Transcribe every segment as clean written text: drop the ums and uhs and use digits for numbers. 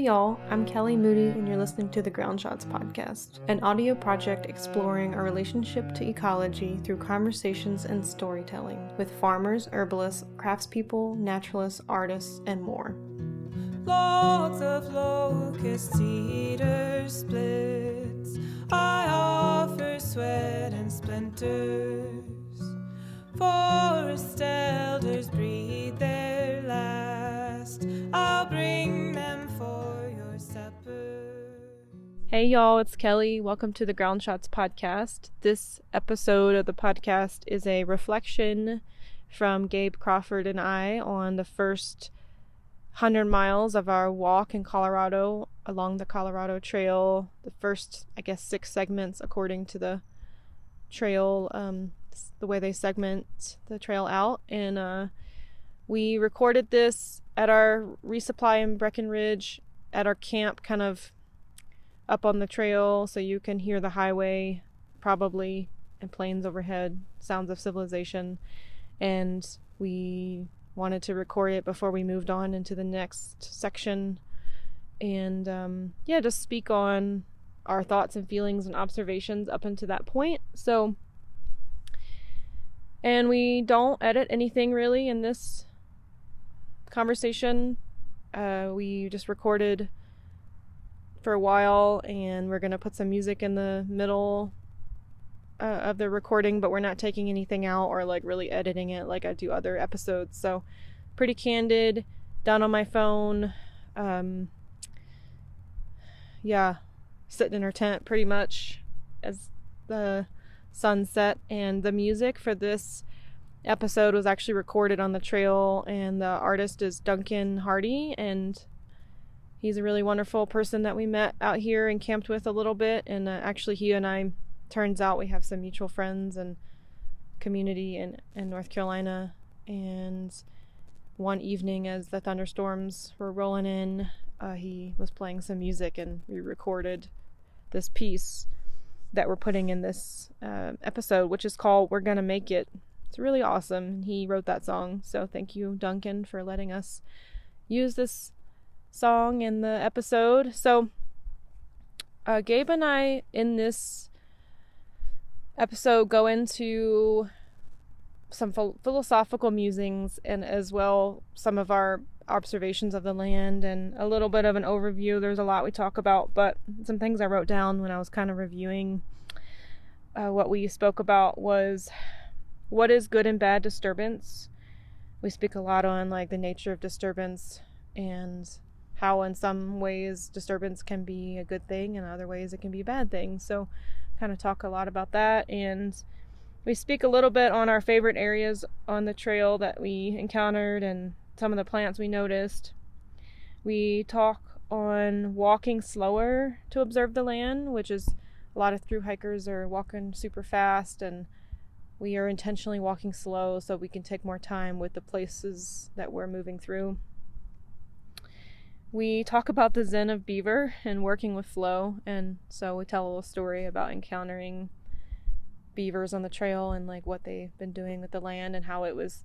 Hey y'all, I'm Kelly Moody and you're listening to the Ground Shots podcast, an audio project exploring our relationship to ecology through conversations and storytelling with farmers, herbalists, craftspeople, naturalists, artists, and more. Lots of locust cedar splits, I offer sweat and splinters. Forest elders breathe their last, I'll bring them for your supper. Hey y'all, it's Kelly. Welcome to the Ground Shots podcast. This episode of the podcast is a reflection from Gabe Crawford and I on the first 100 miles of our walk in Colorado along the Colorado Trail. The first, 6 segments according to the trail, the way they segment the trail out. And we recorded this at our resupply in Breckenridge at our camp, kind of up on the trail, so you can hear the highway probably and planes overhead, sounds of civilization. And we wanted to record it before we moved on into the next section and just speak on our thoughts and feelings and observations up until that point. And we don't edit anything really in this conversation. We just recorded for a while, and we're going to put some music in the middle of the recording, but we're not taking anything out or really editing it like I do other episodes. So pretty candid, done on my phone. Sitting in our tent pretty much as the sun set. And the music for this episode was actually recorded on the trail, and the artist is Duncan Hardy, and he's a really wonderful person that we met out here and camped with a little bit. And actually he and I, turns out we have some mutual friends and community in North Carolina. And one evening as the thunderstorms were rolling in, he was playing some music, and we recorded this piece that we're putting in this episode, which is called We're Gonna Make It. It's really awesome. He wrote that song, so thank you, Duncan, for letting us use this song in the episode. So Gabe and I in this episode go into some philosophical musings, and as well some of our observations of the land and a little bit of an overview. There's a lot we talk about, but some things I wrote down when I was kind of reviewing what we spoke about was what is good and bad disturbance. We speak a lot on the nature of disturbance and how in some ways disturbance can be a good thing and other ways it can be a bad thing. So kind of talk a lot about that, and we speak a little bit on our favorite areas on the trail that we encountered and some of the plants we noticed. We talk on walking slower to observe the land, which is a lot of thru hikers are walking super fast, and we are intentionally walking slow so we can take more time with the places that we're moving through. We talk about the zen of Beaver and working with flow, and so we tell a little story about encountering beavers on the trail and what they've been doing with the land and how it was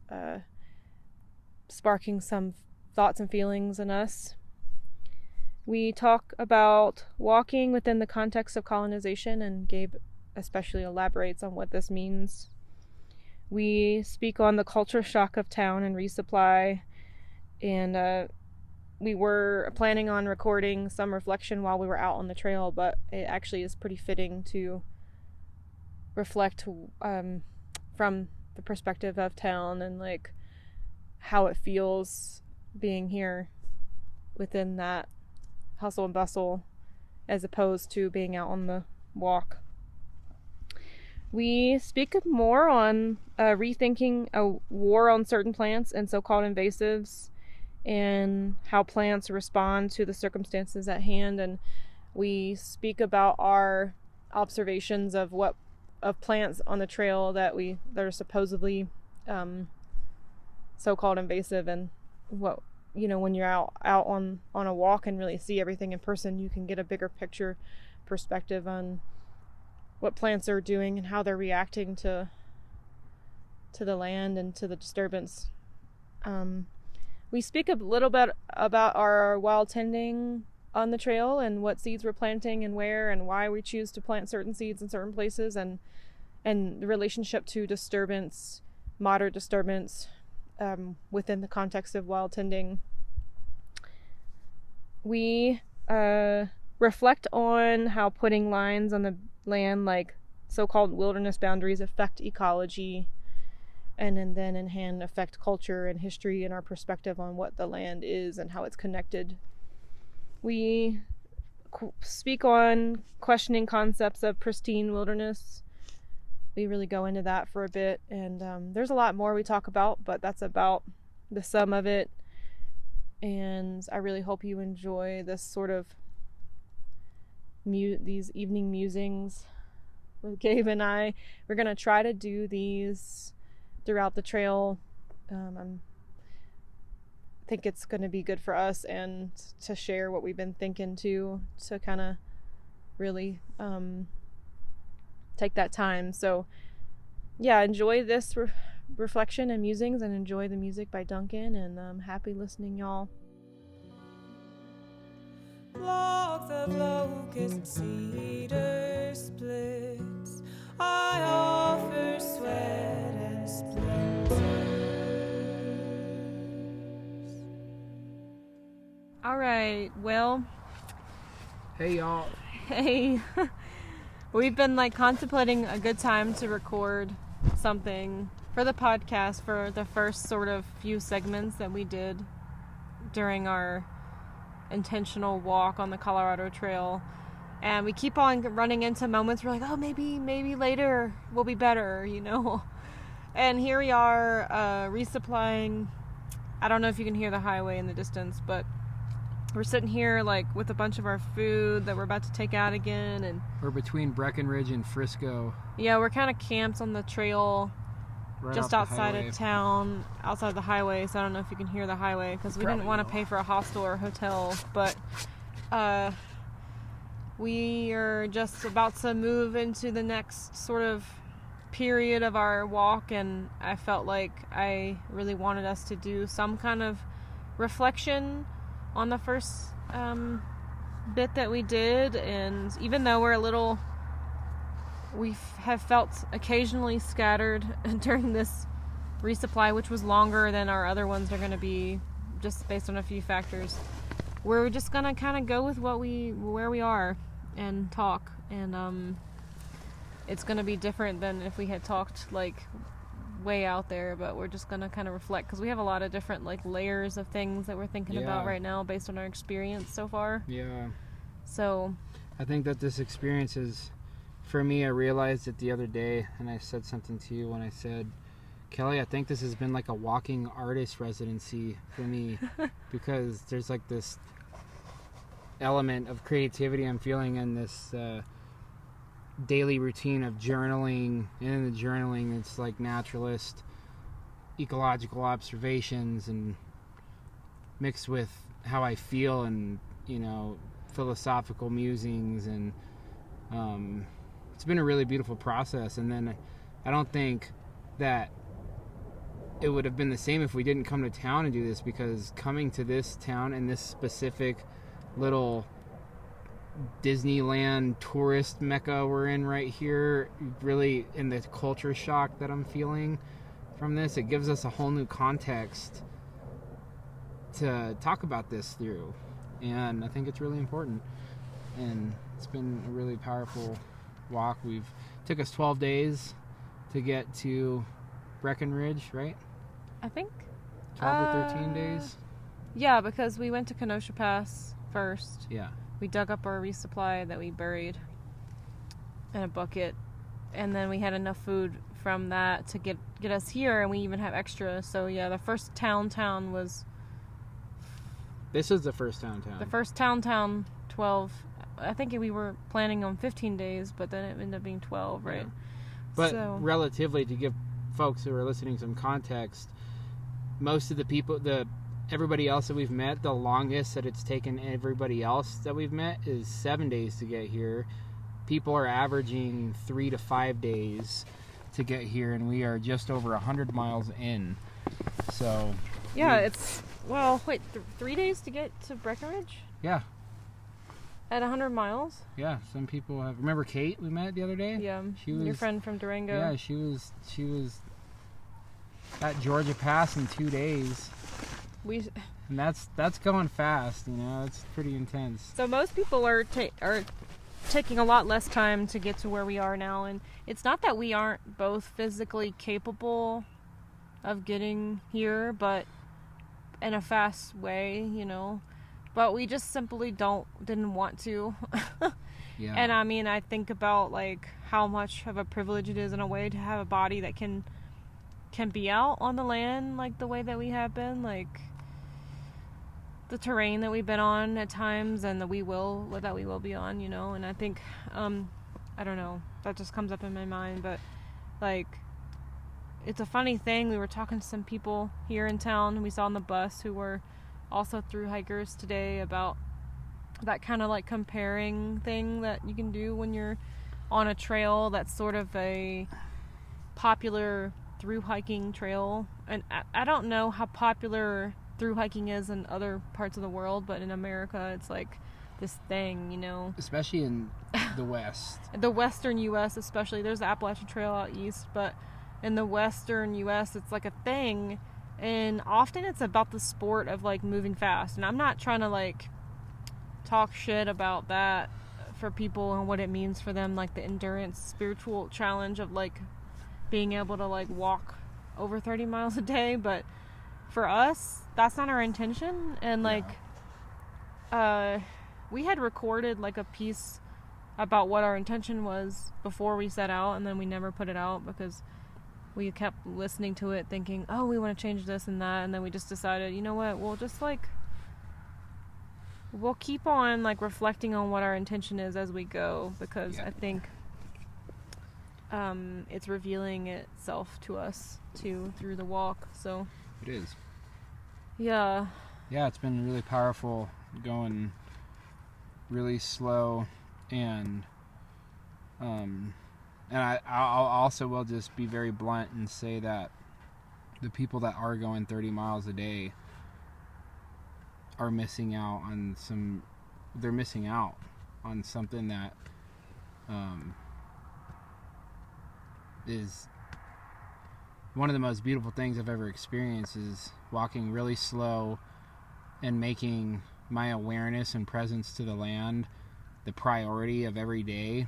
sparking some thoughts and feelings in us. We talk about walking within the context of colonization, and Gabe especially elaborates on what this means. We speak on the culture shock of town and resupply, and we were planning on recording some reflection while we were out on the trail, but it actually is pretty fitting to reflect from the perspective of town and how it feels being here within that hustle and bustle as opposed to being out on the walk. We speak more on rethinking a war on certain plants and so-called invasives, and how plants respond to the circumstances at hand. And we speak about our observations of plants on the trail that are supposedly so-called invasive, and what when you're out on a walk and really see everything in person, you can get a bigger picture perspective on what plants are doing and how they're reacting to the land and to the disturbance. We speak a little bit about our wild tending on the trail and what seeds we're planting and where and why we choose to plant certain seeds in certain places, and the relationship to disturbance, moderate disturbance, within the context of wild tending. We reflect on how putting lines on the land, like so-called wilderness boundaries, affect ecology, and then in hand affect culture and history and our perspective on what the land is and how it's connected. We speak on questioning concepts of pristine wilderness. We really go into that for a bit, and there's a lot more we talk about, but that's about the sum of it. And I really hope you enjoy this sort of these evening musings with Gabe and I. We're going to try to do these throughout the trail. I think it's going to be good for us and to share what we've been thinking too, to kind of really take that time. So yeah, enjoy this reflection and musings, and enjoy the music by Duncan, and happy listening, y'all. Logs of locust cedar splits, I offer sweat and splinters. All right, well, Hey y'all. hey. We've been contemplating a good time to record something for the podcast for the first sort of few segments that we did during our intentional walk on the Colorado Trail, and we keep on running into moments where we're like, oh, maybe later will be better, and here we are resupplying. I don't know if you can hear the highway in the distance, but we're sitting here with a bunch of our food that we're about to take out again, and We're between Breckenridge and Frisco. yeah, we're kind of camped on the trail Right just off the outside highway. of town, outside the highway, so I don't know if you can hear the highway, because we didn't want to pay for a hostel or a hotel, but we are just about to move into the next sort of period of our walk, and I felt like I really wanted us to do some kind of reflection on the first bit that we did. And even though we have felt occasionally scattered during this resupply, which was longer than our other ones are going to be, just based on a few factors, we're just going to kind of go with where we are and talk. And it's going to be different than if we had talked way out there, but we're just going to kind of reflect, because we have a lot of different layers of things that we're thinking about right now based on our experience so far. Yeah. So I think that this experience is, for me, I realized it the other day, and I said something to you when I said, Kelly, I think this has been like a walking artist residency for me, because there's this element of creativity I'm feeling in this daily routine of journaling. And in the journaling, it's naturalist ecological observations, and mixed with how I feel, and philosophical musings, and it's been a really beautiful process. And then I don't think that it would have been the same if we didn't come to town and do this, because coming to this town and this specific little Disneyland tourist mecca we're in right here, really, in the culture shock that I'm feeling from this, it gives us a whole new context to talk about this through, and I think it's really important. And it's been a really powerful walk. Took us 12 days to get to Breckenridge, right? I think 12 or 13 days. Yeah, because we went to Kenosha Pass first. Yeah. We dug up our resupply that we buried in a bucket, and then we had enough food from that to get us here, and we even have extra. So yeah, the first town was... This is the first town. The first town, 12. I think we were planning on 15 days, but then it ended up being 12, right? Yeah. But relatively, to give folks who are listening some context, most of the people, everybody else that we've met, the longest that it's taken everybody else that we've met is 7 days to get here. People are averaging 3 to 5 days to get here, and we are just over 100 miles in. So yeah, it's 3 days to get to Breckenridge. Yeah. At 100 miles? Yeah, some people have. Remember Kate we met the other day? Yeah, She was, your friend from Durango. Yeah, she was at Georgia Pass in 2 days. And that's going fast, you know. It's pretty intense. So most people are taking a lot less time to get to where we are now, and it's not that we aren't both physically capable of getting here, but in a fast way, you know. But we just simply didn't want to. Yeah. And I mean, I think about like how much of a privilege it is in a way to have a body that can be out on the land like the way that we have been, like the terrain that we've been on at times, and that we will be on, you know. And I think I don't know, that just comes up in my mind, but like it's a funny thing. We were talking to some people here in town we saw on the bus who were also through hikers today about that kind of like comparing thing that you can do when you're on a trail that's sort of a popular through hiking trail. And I don't know how popular through hiking is in other parts of the world, but in America it's like this thing, you know, especially in the West. The western US especially. There's the Appalachian Trail out east, but in the western US it's like a thing, and often it's about the sport of like moving fast. And I'm not trying to like talk shit about that for people and what it means for them, like the endurance spiritual challenge of like being able to like walk over 30 miles a day, but for us that's not our intention. And like we had recorded like a piece about what our intention was before we set out, and then we never put it out because we kept listening to it thinking, oh, we want to change this and that, and then we just decided, you know what, we'll keep on like reflecting on what our intention is as we go, because I think it's revealing itself to us too through the walk. So it is. Yeah, it's been really powerful going really slow, and I'll also will just be very blunt and say that the people that are going 30 miles a day are missing out on something that is one of the most beautiful things I've ever experienced, is walking really slow and making my awareness and presence to the land the priority of every day,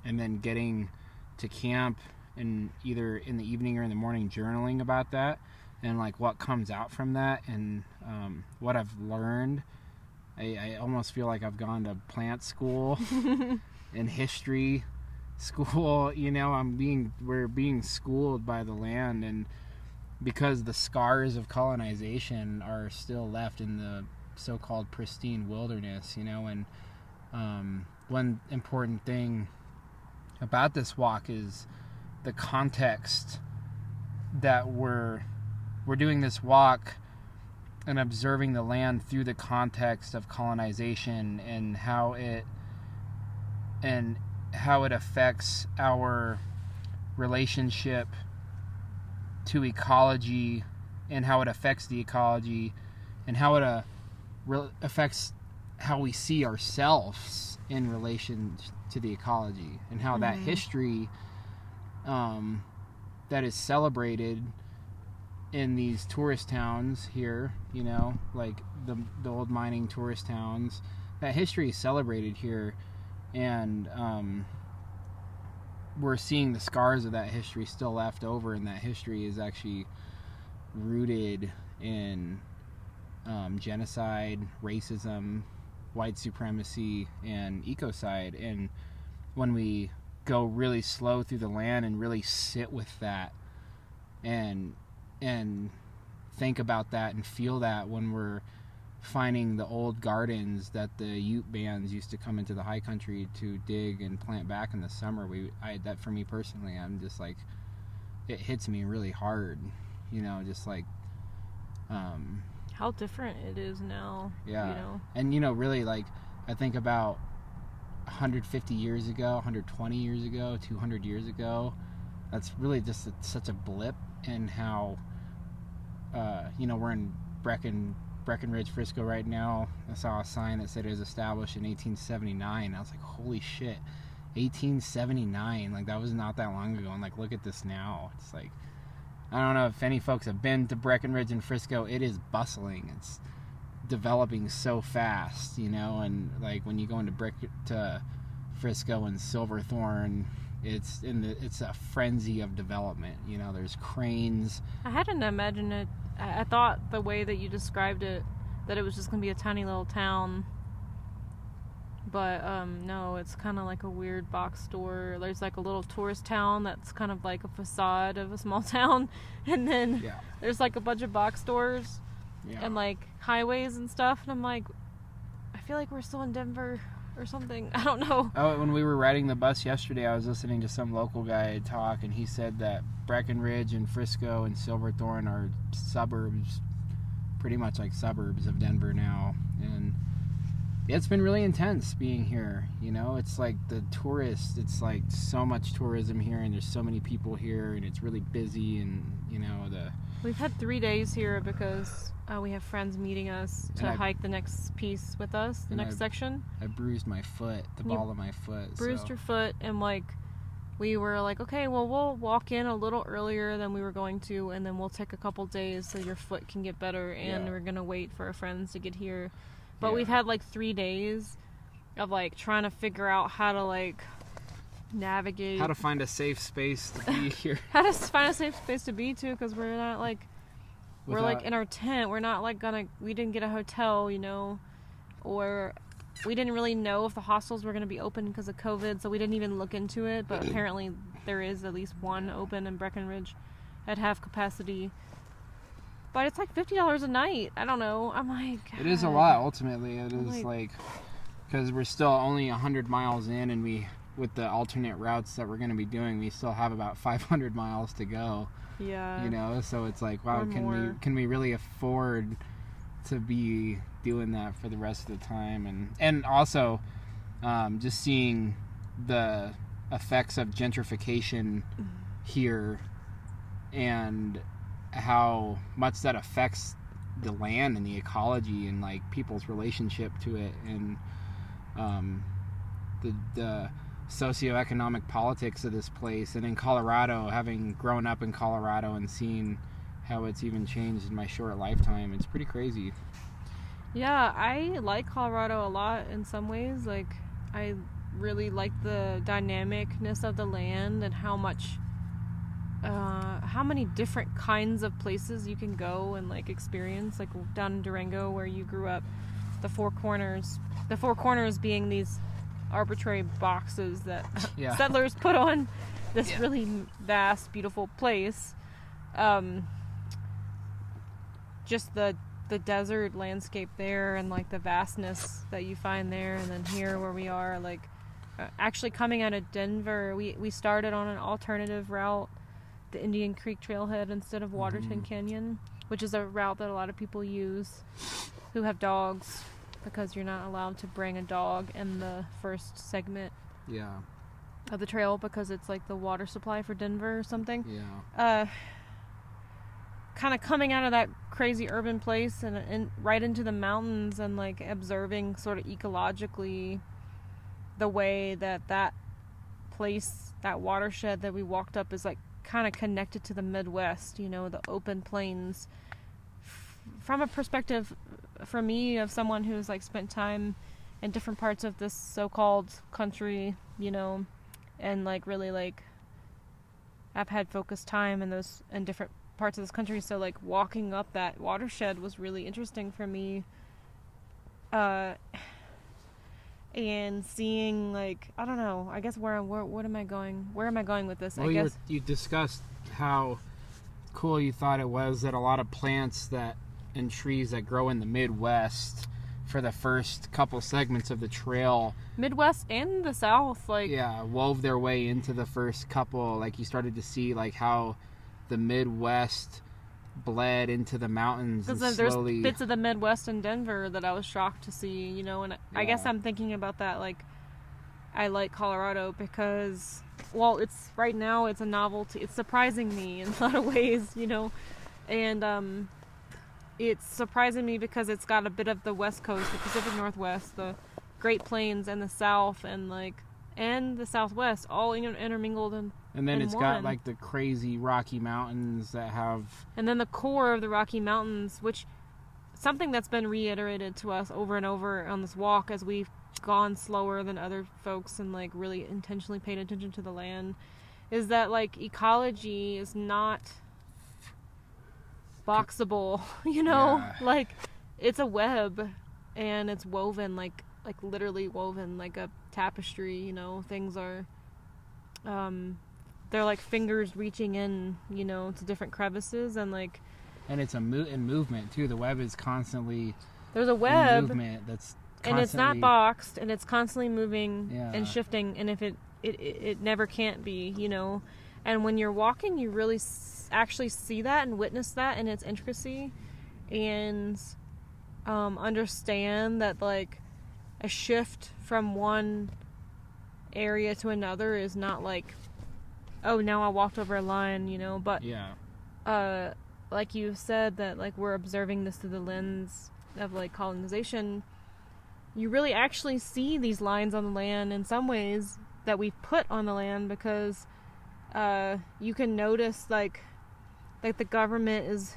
and then getting to camp and either in the evening or in the morning journaling about that and like what comes out from that, and what I've learned. I almost feel like I've gone to plant school and history school, you know. We're being schooled by the land, and because the scars of colonization are still left in the so-called pristine wilderness, you know. And one important thing about this walk is the context that we're doing this walk and observing the land through the context of colonization, and how it affects our relationship to ecology, and how it affects the ecology, and how it affects how we see ourselves in relation to the ecology, and how that history that is celebrated in these tourist towns here, you know, like the old mining tourist towns, that history is celebrated here, and we're seeing the scars of that history still left over, and that history is actually rooted in genocide, racism, white supremacy, and ecocide. And when we go really slow through the land and really sit with that and think about that and feel that, when we're finding the old gardens that the Ute bands used to come into the high country to dig and plant back in the summer, that for me personally, I'm just like, it hits me really hard, you know, just like how different it is now. Yeah. You know? And you know, really, like, I think about 150 years ago, 120 years ago, 200 years ago, that's really just such a blip in how you know, we're in Brecken Breckenridge, Frisco right now. I saw a sign that said it was established in 1879. I was like, holy shit, 1879. Like, that was not that long ago. And like, look at this now. It's like, I don't know if any folks have been to Breckenridge and Frisco. It is bustling. It's developing so fast, you know. And like, when you go into Frisco and Silverthorne, it's a frenzy of development. You know, there's cranes. I hadn't imagined it. I thought the way that you described it, that it was just gonna be a tiny little town. But no, it's kind of like a weird box store. There's like a little tourist town that's kind of like a facade of a small town, and then there's like a bunch of box stores and like highways and stuff. And I'm like, I feel like we're still in Denver or something. I don't know. Oh, when we were riding the bus yesterday, I was listening to some local guy talk, and he said that Breckenridge and Frisco and Silverthorne are suburbs, pretty much like suburbs of Denver now. And it's been really intense being here. You know, it's like the tourists, it's like so much tourism here, and there's so many people here, and it's really busy. And you know, we've had 3 days here because we have friends meeting us to hike the next piece with us, the next section. I bruised my foot, the ball of my foot. Bruised your foot, and like, we were like, okay, well, we'll walk in a little earlier than we were going to, and then we'll take a couple days so your foot can get better, and we're gonna wait for our friends to get here. But we've had like 3 days of like trying to figure out how to like navigate, how to find a safe space to be here, how to find a safe space to be too, because we're not like, we're like in our tent. We're not like we didn't get a hotel, you know, or we didn't really know if the hostels were going to be open because of COVID, so we didn't even look into it. But apparently there is at least one open in Breckenridge at half capacity. But it's like $50 a night. I don't know. I'm like, God. It is a lot. Ultimately, it is like, because we're still only 100 miles in, and with the alternate routes that we're going to be doing, we still have about 500 miles to go. Yeah. You know, so it's like, wow, can we really afford to be doing that for the rest of the time? And also, just seeing the effects of gentrification here, and how much that affects the land and the ecology and like people's relationship to it, and the socioeconomic politics of this place. And in Colorado, having grown up in Colorado and seeing how it's even changed in my short lifetime, it's pretty crazy. Yeah, I like Colorado a lot in some ways. Like, I really like the dynamicness of the land and how many different kinds of places you can go and like experience, like down in Durango where you grew up, the Four Corners being these arbitrary boxes that settlers put on this really vast, beautiful place. Just the desert landscape there, and like the vastness that you find there. And then here where we are, like actually coming out of Denver, we started on an alternative route, the Indian Creek Trailhead instead of Waterton Canyon, which is a route that a lot of people use who have dogs, because you're not allowed to bring a dog in the first segment of the trail because it's like the water supply for Denver or something. Kind of coming out of that crazy urban place and right into the mountains, and like observing sort of ecologically the way that place, that watershed that we walked up, is like kind of connected to the Midwest, you know, the open plains. From a perspective, for me, of someone who's like spent time in different parts of this so-called country, you know, and like really like I've had focused time in different parts of this country, so like walking up that watershed was really interesting for me, and seeing, like, I don't know, I guess where am I going with this? Well, I guess you discussed how cool you thought it was that a lot of plants and trees that grow in the Midwest for the first couple segments of the trail, Midwest and the South, like wove their way into the first couple. Like, you started to see like how the Midwest bled into the mountains, because there's bits of the Midwest in Denver that I was shocked to see, you know. And I guess I'm thinking about that, like, I like Colorado because, well, it's right now it's a novelty. It's surprising me in a lot of ways, you know. And it's surprising me because it's got a bit of the West Coast, the Pacific Northwest, the Great Plains, and the South, and the Southwest, all intermingled and then it's got like the crazy Rocky Mountains that have, and then the core of the Rocky Mountains, which something that's been reiterated to us over and over on this walk as we've gone slower than other folks and like really intentionally paid attention to the land, is that like ecology is not boxable, like it's a web and it's woven like literally woven like a tapestry. Things are they're like fingers reaching in to different crevices, and like, and it's in movement too. The web is constantly, there's a web in movement that's constantly, and it's not boxed, and it's constantly moving and shifting, and if it never can't be, and when you're walking you really actually see that and witness that in its intricacy, and understand that like a shift from one area to another is not like, oh, now I walked over a line, but like you said, that like we're observing this through the lens of like colonization. You really actually see these lines on the land in some ways that we've put on the land, because you can notice like the government is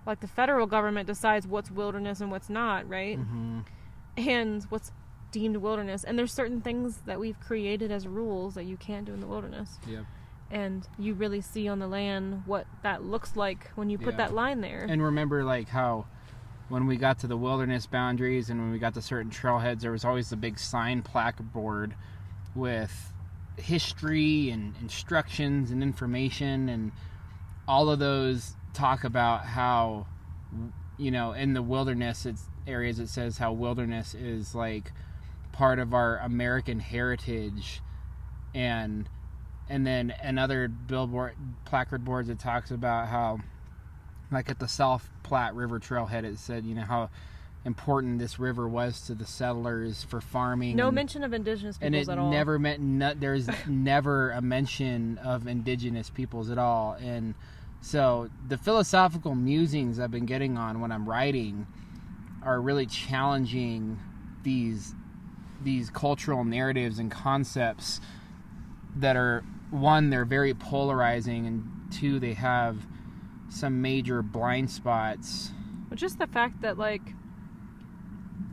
like, the federal government decides what's wilderness and what's not, right? Mm-hmm. And what's deemed wilderness, and there's certain things that we've created as rules that you can't do in the wilderness. Yep. And you really see on the land what that looks like when you put that line there. And remember like how when we got to the wilderness boundaries and when we got to certain trailheads, there was always the big sign plaque board with history and instructions and information, and all of those talk about how, in the wilderness areas it says how wilderness is like part of our American heritage, and then another billboard placard boards, it talks about how like at the South Platte River Trailhead it said how important this river was to the settlers for farming. No mention of indigenous peoples at all. And there's never a mention of indigenous peoples at all. And so the philosophical musings I've been getting on when I'm writing are really challenging these cultural narratives and concepts that are, one, they're very polarizing, and two, they have some major blind spots. Well, just the fact that like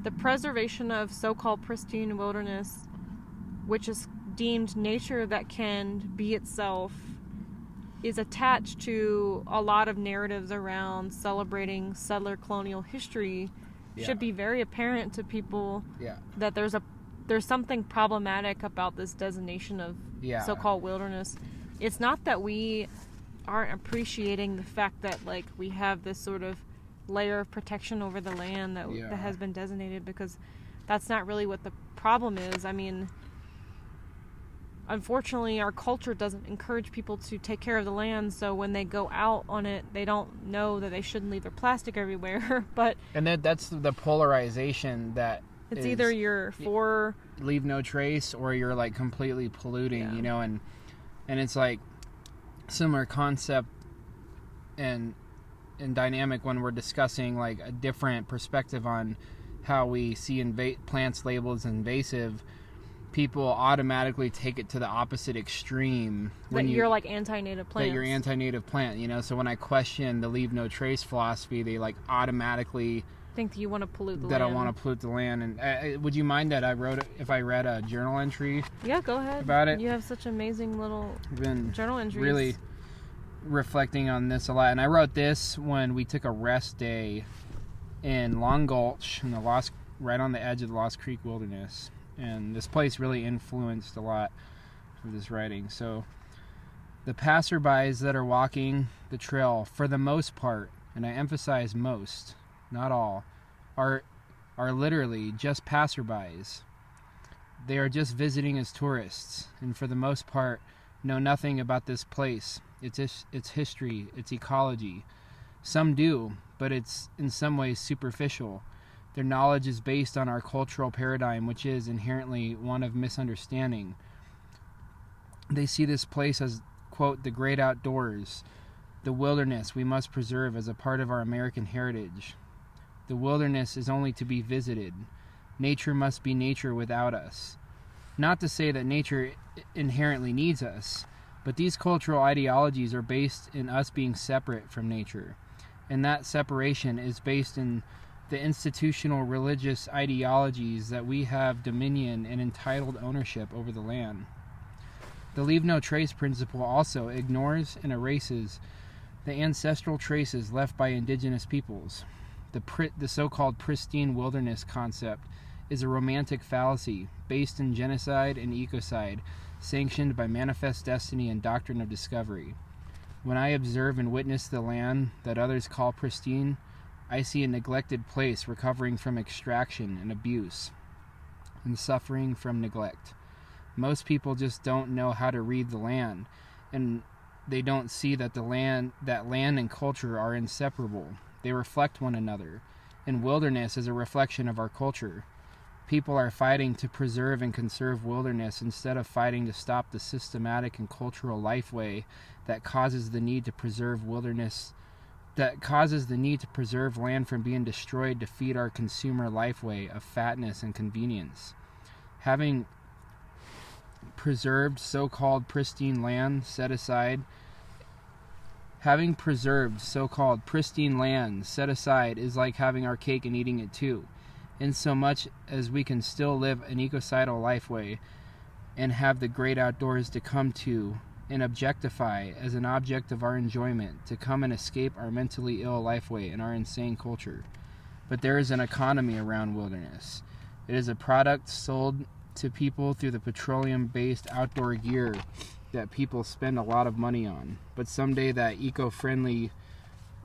the preservation of so-called pristine wilderness, which is deemed nature that can be itself, is attached to a lot of narratives around celebrating settler colonial history, should be very apparent to people that there's something problematic about this designation of so-called wilderness. It's not that we aren't appreciating the fact that like we have this sort of layer of protection over the land that has been designated, because that's not really what the problem is. I mean, unfortunately, our culture doesn't encourage people to take care of the land, so when they go out on it, they don't know that they shouldn't leave their plastic everywhere. And that's the polarization that it's either you're for leave no trace or you're like completely polluting, and it's like similar concept and dynamic when we're discussing like a different perspective on how we see plants labeled as invasive. People automatically take it to the opposite extreme. When you're like anti-native plants. That you're anti-native plant, So when I question the leave no trace philosophy, they like automatically think that you want to pollute the land. That I want to pollute the land. And would you mind that if I read a journal entry? Yeah, go ahead. About it. You have such amazing little journal entries. Really reflecting on this a lot. And I wrote this when we took a rest day in Long Gulch in right on the edge of the Lost Creek Wilderness. And this place really influenced a lot of this writing. So the passerbys that are walking the trail, for the most part, and I emphasize most, not all, are literally just passerbys. They are just visiting as tourists, and for the most part know nothing about this place, its history, its ecology. Some do, but it's in some ways superficial. Their knowledge is based on our cultural paradigm, which is inherently one of misunderstanding. They see this place as, quote, the great outdoors, The wilderness we must preserve as a part of our American heritage. The wilderness is only to be visited. Nature must be nature without us. Not to say that nature inherently needs us, but these cultural ideologies are based in us being separate from nature. And that separation is based in the institutional religious ideologies that we have dominion and entitled ownership over the land. The leave no trace principle also ignores and erases the ancestral traces left by indigenous peoples. The so-called pristine wilderness concept is a romantic fallacy based in genocide and ecocide, sanctioned by manifest destiny and doctrine of discovery. When I observe and witness the land that others call pristine, I see a neglected place recovering from extraction and abuse and suffering from neglect. Most people just don't know how to read the land, and they don't see that land and culture are inseparable. They reflect one another, and wilderness is a reflection of our culture. People are fighting to preserve and conserve wilderness instead of fighting to stop the systematic and cultural lifeway that causes the need to preserve land from being destroyed to feed our consumer lifeway of fatness and convenience. Having preserved so-called pristine land set aside is like having our cake and eating it too, in so much as we can still live an ecocidal lifeway and have the great outdoors to come to and objectify as an object of our enjoyment, to come and escape our mentally ill lifeway and our insane culture. But there is an economy around wilderness. It is a product sold to people through the petroleum-based outdoor gear that people spend a lot of money on. But someday that eco-friendly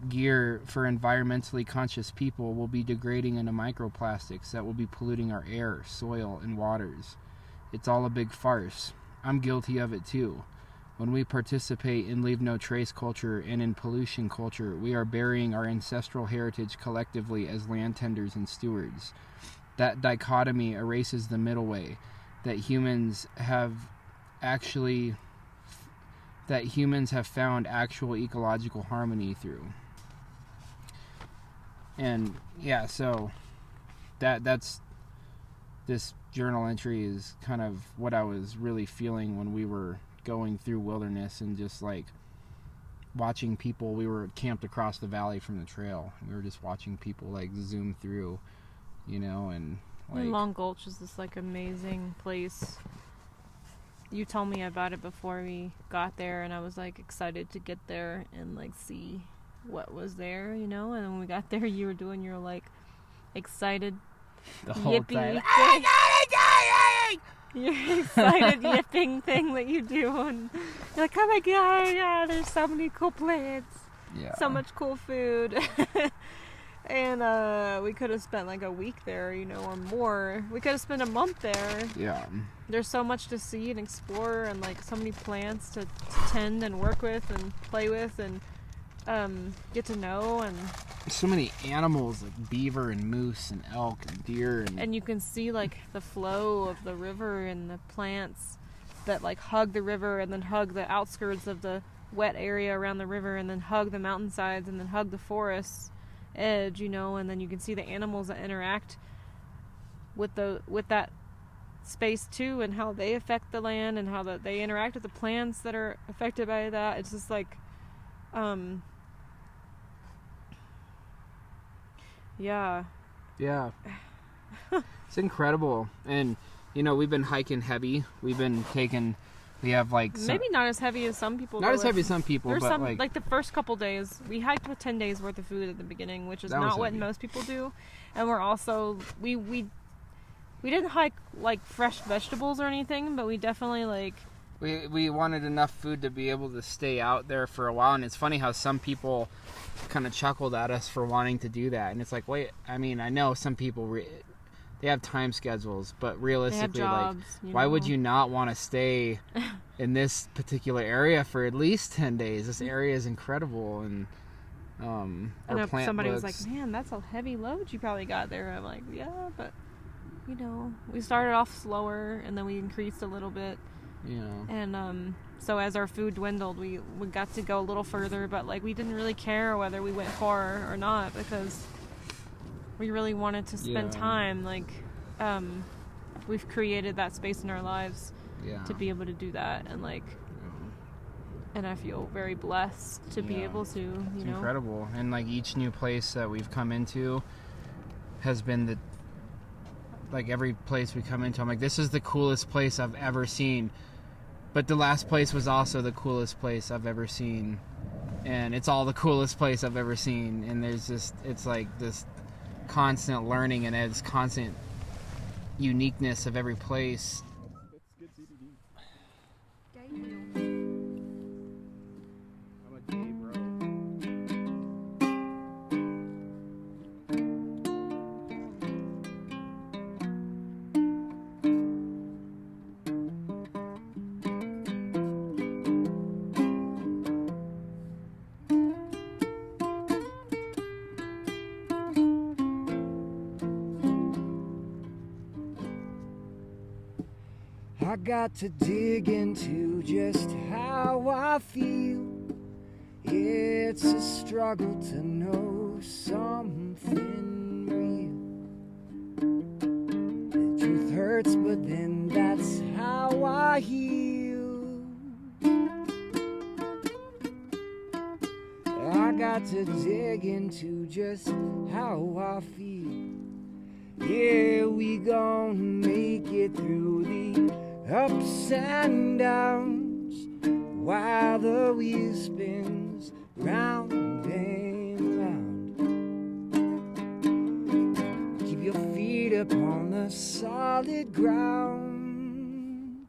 gear for environmentally conscious people will be degrading into microplastics that will be polluting our air, soil, and waters. It's all a big farce. I'm guilty of it too. When we participate in leave no trace culture and in pollution culture, we are burying our ancestral heritage collectively as land tenders and stewards. That dichotomy erases the middle way that humans have found actual ecological harmony through. And yeah, so that's this journal entry is kind of what I was really feeling when we were going through wilderness and just like watching people. We were camped across the valley from the trail. We were just watching people like zoom through, and like Long Gulch is this like amazing place. You told me about it before we got there, and I was like excited to get there and like see what was there, and then when we got there, you were doing your like excited the whole yippee time. thing. Your excited yipping thing that you do, and you're like, oh my god, yeah, there's so many cool plants, so much cool food. And we could have spent like a week there, or more. We could have spent a month there. Yeah. There's so much to see and explore, and like so many plants to tend and work with and play with and get to know, and so many animals like beaver and moose and elk and deer, and you can see like the flow of the river and the plants that like hug the river and then hug the outskirts of the wet area around the river and then hug the mountainsides and then hug the forest edge, and then you can see the animals that interact with that space too, and how they affect the land and how they interact with the plants that are affected by that. It's just like yeah it's incredible. And we've been hiking heavy. We have like maybe not as heavy as some people. Not as heavy as some people, there's but some like the first couple days we hiked with 10 days worth of food at the beginning, which is not what most people do. And we're also we didn't hike like fresh vegetables or anything, but we definitely like we wanted enough food to be able to stay out there for a while. And it's funny how some people kind of chuckled at us for wanting to do that. And it's like, wait, I mean, I know some people they have time schedules, but realistically, jobs, like, why would you not want to stay in this particular area for at least 10 days? This area is incredible, and I know somebody was like, man, that's a heavy load you probably got there. I'm like, yeah, but we started off slower, and then we increased a little bit, And so as our food dwindled, we got to go a little further, but like we didn't really care whether we went far or not because we really wanted to spend time. Like we've created that space in our lives to be able to do that, and like and I feel very blessed to be able to, it's incredible. And like each new place that we've come into has been like every place we come into, I'm like, this is the coolest place I've ever seen. But the last place was also the coolest place I've ever seen. And it's all the coolest place I've ever seen. And there's just, it's like this constant learning and this constant uniqueness of every place. I'm a gay bro. I got to dig into just how I feel. It's a struggle to know something real. The truth hurts, but then that's how I heal. I got to dig into just how I feel. Yeah, we gon' make it through the ups and downs while the wheel spins round and round. Keep your feet upon the solid ground.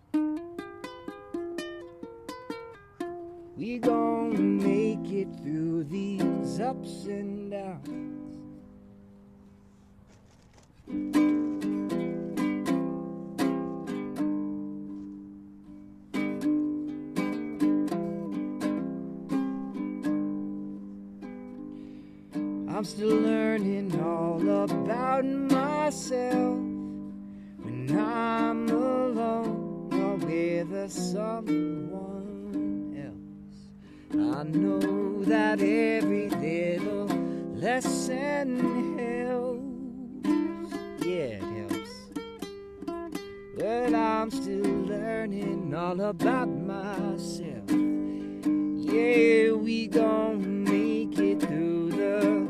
We gon' make it through these ups and downs. I'm still learning all about myself when I'm alone or with someone else. I know that every little lesson helps. Yeah, it helps. But I'm still learning all about myself. Yeah, we gon' make it through the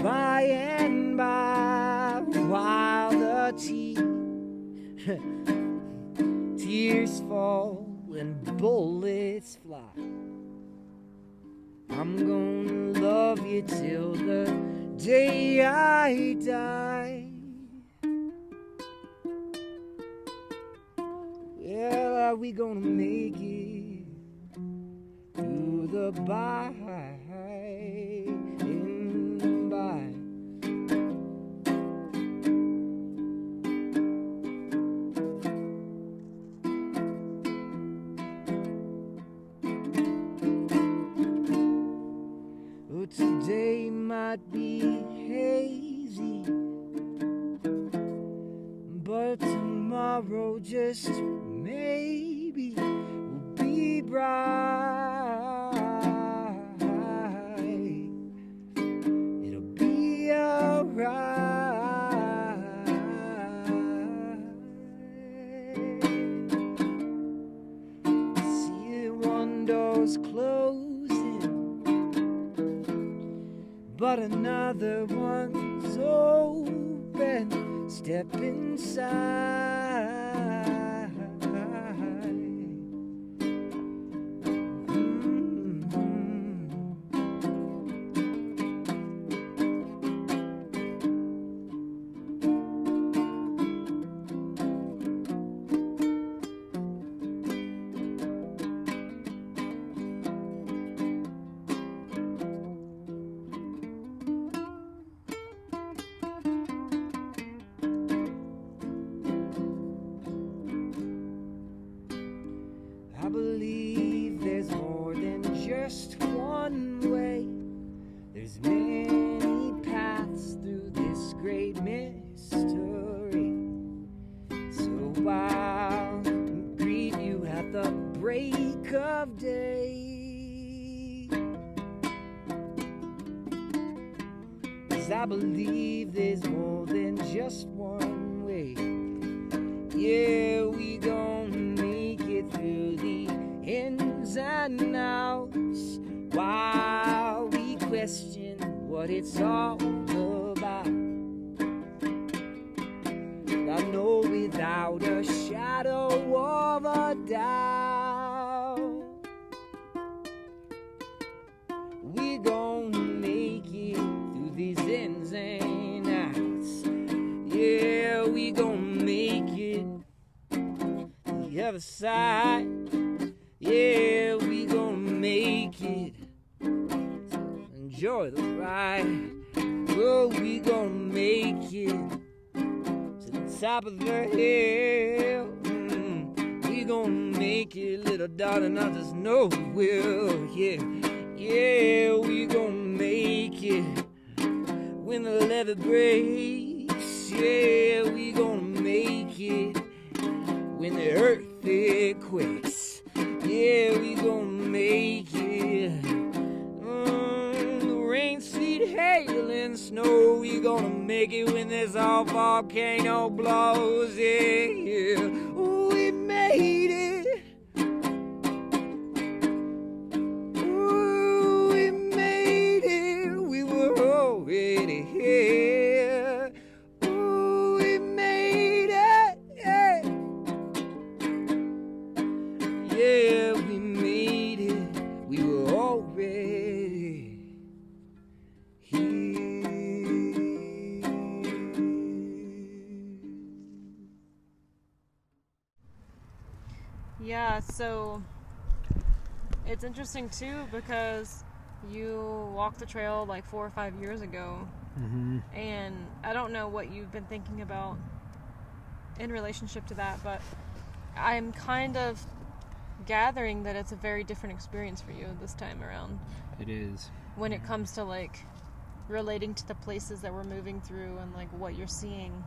by and by while the tears fall and bullets fly. I'm gonna love you till the day I die. Well, are we gonna make it through the by and by? Oh, today might be hazy, but tomorrow just maybe will be bright. It'll be alright. See one door's closing, but another one's open. Step inside. 'cause I believe there's more than just one way. Yeah, we gon' make it through the ins and outs while we question what it's all about. I know without a shadow of a doubt, we gon' make it through these ins and outs. Yeah, we gon' make it the other side. Yeah, we gon' make it. So enjoy the ride. Oh, we gon' make it to the top of the hill. We gon' make it, little darling. I just know we will. Yeah, yeah, we gon' make it when the levee breaks. Yeah, we gon' make it when the earth it quakes. Yeah, we gon' make it. The rain, sleet, hail, and snow. We gonna make it when this all volcano blows. Yeah, yeah. Ooh, we made it. Ooh, we made it. We were already here. Ooh, we made it. Yeah. Yeah, we made it. We were already here. Yeah, so it's interesting too because you walked the trail like 4 or 5 years ago, and I don't know what you've been thinking about in relationship to that, but I'm kind of gathering that it's a very different experience for you this time around It is. when it comes to like relating to the places that we're moving through and like what you're seeing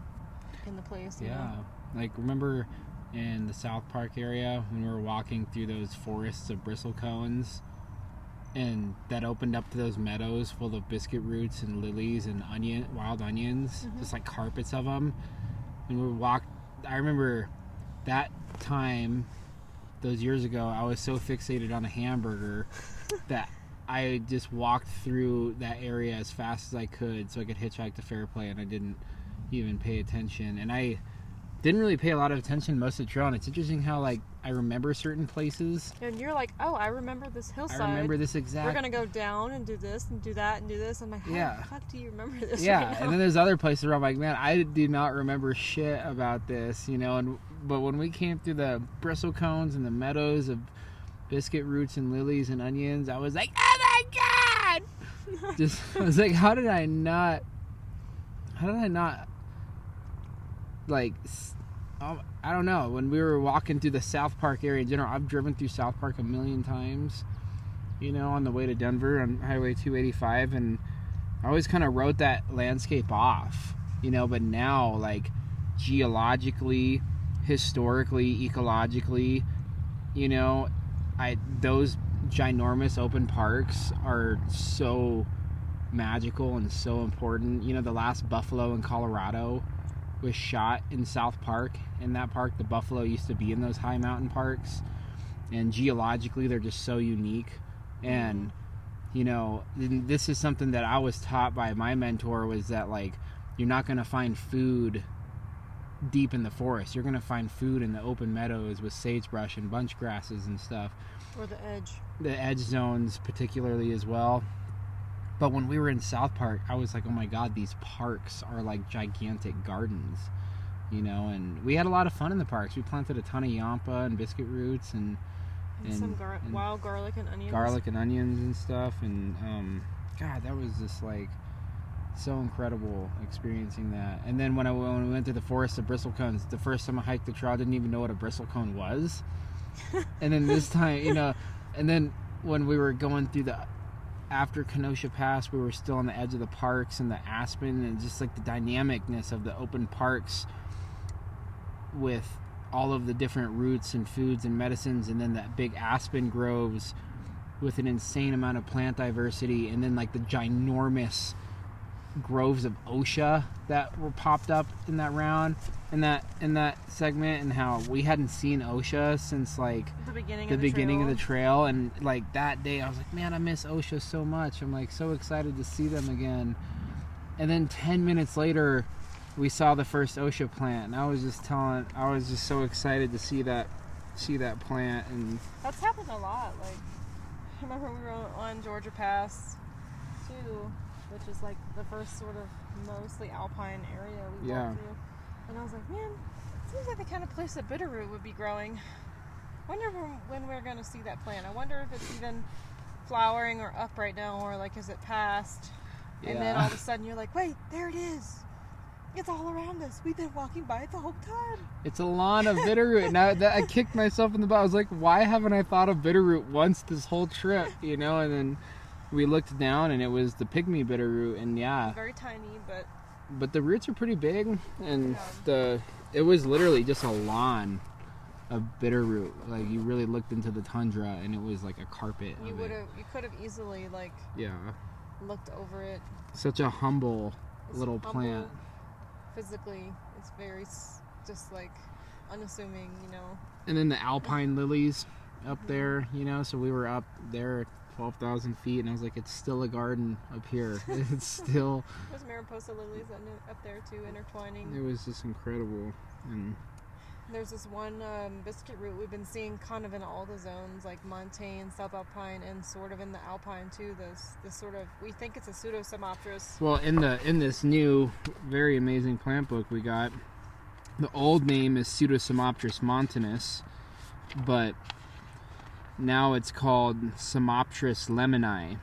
in the place. You Yeah. know? Like, remember in the South Park area when we were walking through those forests of bristlecones and that opened up to those meadows full of biscuit roots and lilies and wild onions, just like carpets of them. And we walked, I remember that time, those years ago, I was so fixated on a hamburger that I just walked through that area as fast as I could so I could hitchhike to Fairplay, and I didn't even pay attention. And I didn't really pay a lot of attention most of the trail, and it's interesting how, like, I remember certain places. And you're like, oh, I remember this hillside. I remember this exact... We're going to go down and do this and do that and do this. I'm like, how Yeah. the fuck do you remember this Yeah, right now? and then there's other places where I'm like, man, I do not remember shit about this, you know. But when we came through the bristlecones and the meadows of biscuit roots and lilies and onions, I was like, oh my god! I was like, how did I not, like, I don't know. When we were walking through the South Park area in general, I've driven through South Park a million times, you know, on the way to Denver on Highway 285, and I always kind of wrote that landscape off, you know. But now, like, geologically, historically, ecologically, you know, those ginormous open parks are so magical and so important. You know, the last buffalo in Colorado was shot in South Park. In that park, the buffalo used to be in those high mountain parks, and geologically they're just so unique. And, you know, this is something that I was taught by my mentor, was that, like, you're not going to find food deep in the forest. You're going to find food in the open meadows with sagebrush and bunch grasses and stuff. Or the edge. The edge zones particularly as well. But when we were in South Park, I was like, oh my god, these parks are like gigantic gardens, you know. And we had a lot of fun in the parks. We planted a ton of yampa and biscuit roots and some wild garlic and onions. Garlic and onions and stuff. And god, that was just like so incredible experiencing that. And then when we went to the forest of bristlecones, the first time I hiked the trail, I didn't even know what a bristlecone was. And then this time, you know, and then when we were going through after Kenosha Pass, we were still on the edge of the parks and the aspen, and just like the dynamicness of the open parks with all of the different roots and foods and medicines, and then that big aspen groves with an insane amount of plant diversity, and then like the ginormous groves of OSHA that were popped up in that round, in that segment, and how we hadn't seen OSHA since like The beginning of the trail. And like that day I was like, man, I miss OSHA so much. I'm like so excited to see them again. And then 10 minutes later we saw the first OSHA plant, and I was just so excited to see that plant. And That's happened a lot. Like, I remember we were on Georgia Pass too, which is like the first sort of mostly alpine area we walked through. And I was like, man, it seems like the kind of place that bitterroot would be growing. I wonder when we're going to see that plant. I wonder if it's even flowering or up right now, or like, is it past? And then all of a sudden you're like, wait, there it is. It's all around us. We've been walking by it the whole time. It's a lawn of bitterroot. Now that I kicked myself in the butt. I was like, why haven't I thought of bitterroot once this whole trip? You know, and then we looked down and it was the pygmy bitterroot, and very tiny, but the roots are pretty big, and it was literally just a lawn of bitterroot. Like, you really looked into the tundra and it was like a carpet. You could have easily looked over it. Such a humble little plant. Physically, it's very just like unassuming, you know. And then the alpine lilies up there, you know, so we were up there at 12,000 feet, and I was like, it's still a garden up here. It's still... There's Mariposa lilies up there too, intertwining. It was just incredible. And there's this one biscuit root we've been seeing kind of in all the zones, like montane, subalpine, and sort of in the alpine too. This sort of, we think it's a pseudo-Somopteris. Well, in this new, very amazing plant book we got, the old name is Pseudo-Somopteris montanus, but now it's called Somopteris lemoni.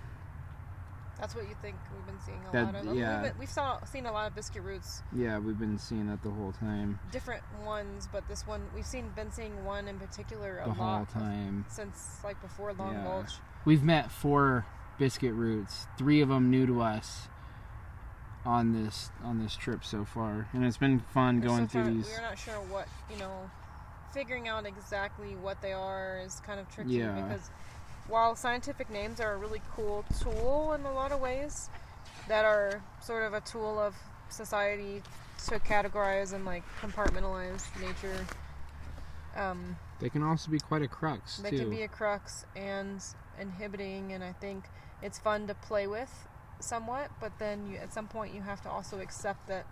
That's what you think we've been seeing a lot of. Yeah. We've seen a lot of biscuit roots. Yeah, we've been seeing that the whole time. Different ones, but this one, we've been seeing one in particular a lot. The whole time. Since like before Long Gulch. We've met 4 biscuit roots, 3 of them new to us on this trip so far. And it's been fun going through these. We're not sure what, figuring out exactly what they are is kind of tricky because while scientific names are a really cool tool in a lot of ways, that are sort of a tool of society to categorize and like compartmentalize nature. They can also be quite a crux, They can be a crux and inhibiting, and I think it's fun to play with somewhat, but then at some point you have to also accept that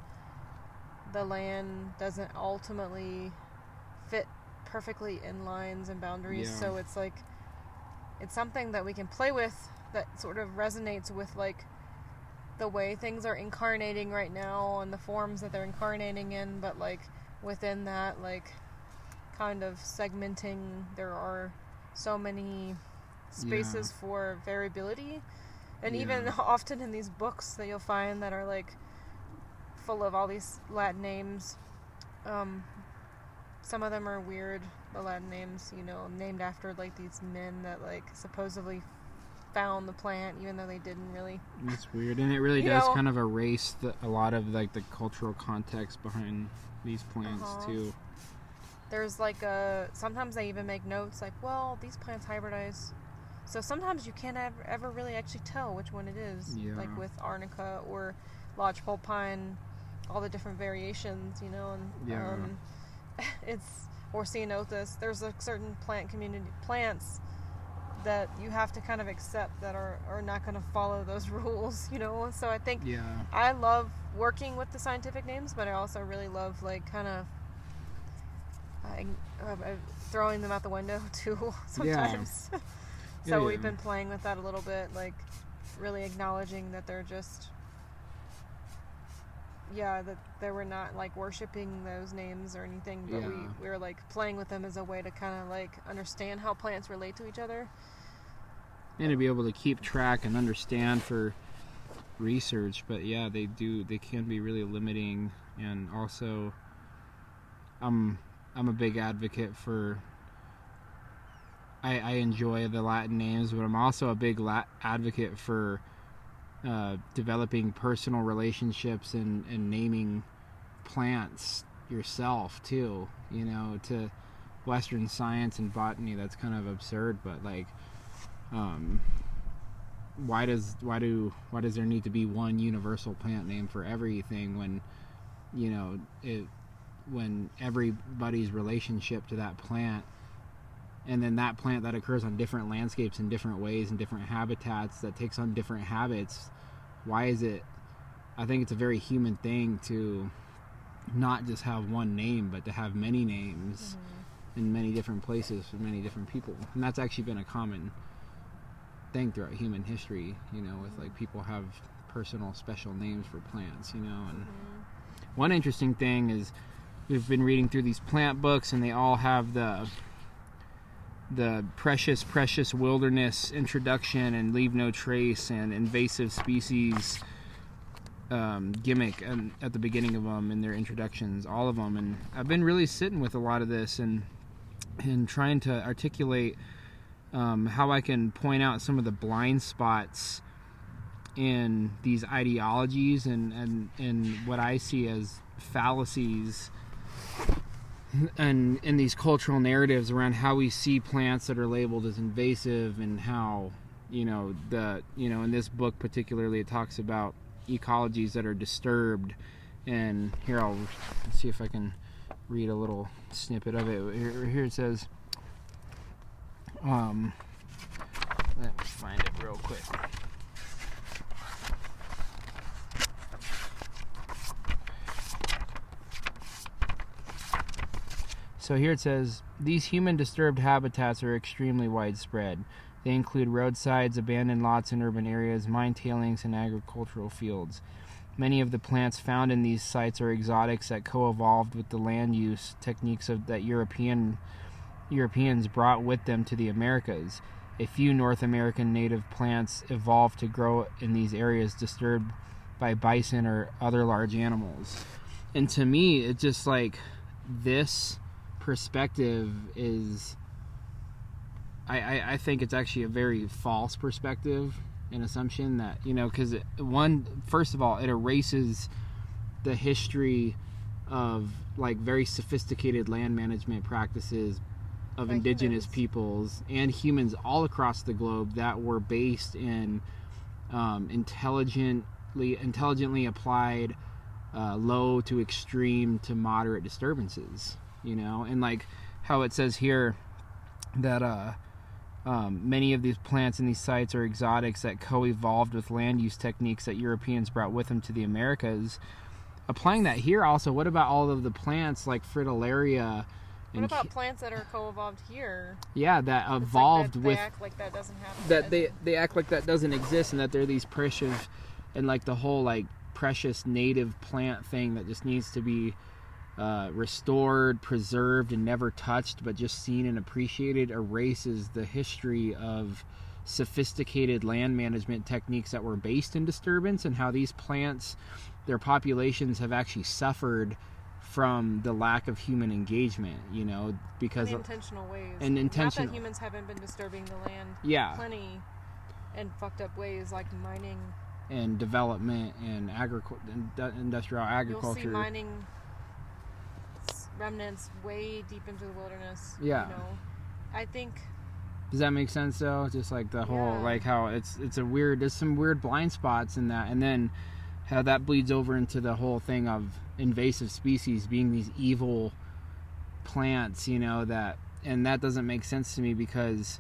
the land doesn't ultimately fit perfectly in lines and boundaries, so it's like, it's something that we can play with that sort of resonates with like the way things are incarnating right now and the forms that they're incarnating in, but like within that like kind of segmenting, there are so many spaces for variability, and even often in these books that you'll find that are like full of all these Latin names, some of them are weird, the Latin names, named after like these men that like supposedly found the plant even though they didn't really. It's weird, and it really does kind of erase a lot of like the cultural context behind these plants too. There's like sometimes they even make notes like, well, these plants hybridize, so sometimes you can't ever really actually tell which one it is, like with arnica or lodgepole pine, all the different variations, and it's or ceanothus. There's a certain plants that you have to kind of accept that are not going to follow those rules, so I think I love working with the scientific names, but I also really love like kind of throwing them out the window too sometimes. So we've been playing with that a little bit, like really acknowledging that they're just that they were not like worshiping those names or anything, but we were like playing with them as a way to kind of like understand how plants relate to each other and to be able to keep track and understand for research. But they can be really limiting, and also I'm a big advocate for I enjoy the Latin names, but I'm also a big advocate for developing personal relationships and naming plants yourself too. To Western science and botany, that's kind of absurd, but like why does there need to be one universal plant name for everything when, you know, when everybody's relationship to that plant, and then that plant that occurs on different landscapes in different ways and different habitats that takes on different habits, why is it, I think it's a very human thing to not just have one name, but to have many names in many different places for many different people. And that's actually been a common thing throughout human history, you know, with like people have personal special names for plants, you know. And one interesting thing is we've been reading through these plant books, and they all have the precious wilderness introduction and leave no trace and invasive species gimmick at the beginning of them in their introductions, all of them. And I've been really sitting with a lot of this and trying to articulate how I can point out some of the blind spots in these ideologies and what I see as fallacies and in these cultural narratives around how we see plants that are labeled as invasive, and how, you know, in this book particularly it talks about ecologies that are disturbed. And here, I'll see if I can read a little snippet of it. Here it says, let me find it real quick. So here it says, these human disturbed habitats are extremely widespread. They include roadsides, abandoned lots in urban areas, mine tailings, and agricultural fields. Many of the plants found in these sites are exotics that co-evolved with the land use techniques that Europeans brought with them to the Americas. A few North American native plants evolved to grow in these areas disturbed by bison or other large animals. And to me, it's just like this perspective is, I think it's actually a very false perspective, an assumption that, you know, because first of all, it erases the history of like very sophisticated land management practices of indigenous peoples and humans all across the globe that were based in intelligently applied low to extreme to moderate disturbances, you know. And like how it says here that many of these plants in these sites are exotics that co-evolved with land use techniques that Europeans brought with them to the Americas. Applying that here also, what about all of the plants like fritillaria? What about plants that are co-evolved here? Yeah, that evolved with... They act like that doesn't happen. That they act like that doesn't exist, and that they're these precious, and like the whole like precious native plant thing that just needs to be restored, preserved, and never touched, but just seen and appreciated, erases the history of sophisticated land management techniques that were based in disturbance, and how these plants, their populations have actually suffered from the lack of human engagement, you know, because in intentional ways. And intentional. Not that humans haven't been disturbing the land. Yeah. Plenty in fucked up ways, like mining and development and industrial agriculture. You'll see mining remnants way deep into the wilderness. Yeah. You know, I think. Does that make sense though? Just like the whole, like how it's a weird, there's some weird blind spots in that, and then how that bleeds over into the whole thing of invasive species being these evil plants, you know, and that doesn't make sense to me, because,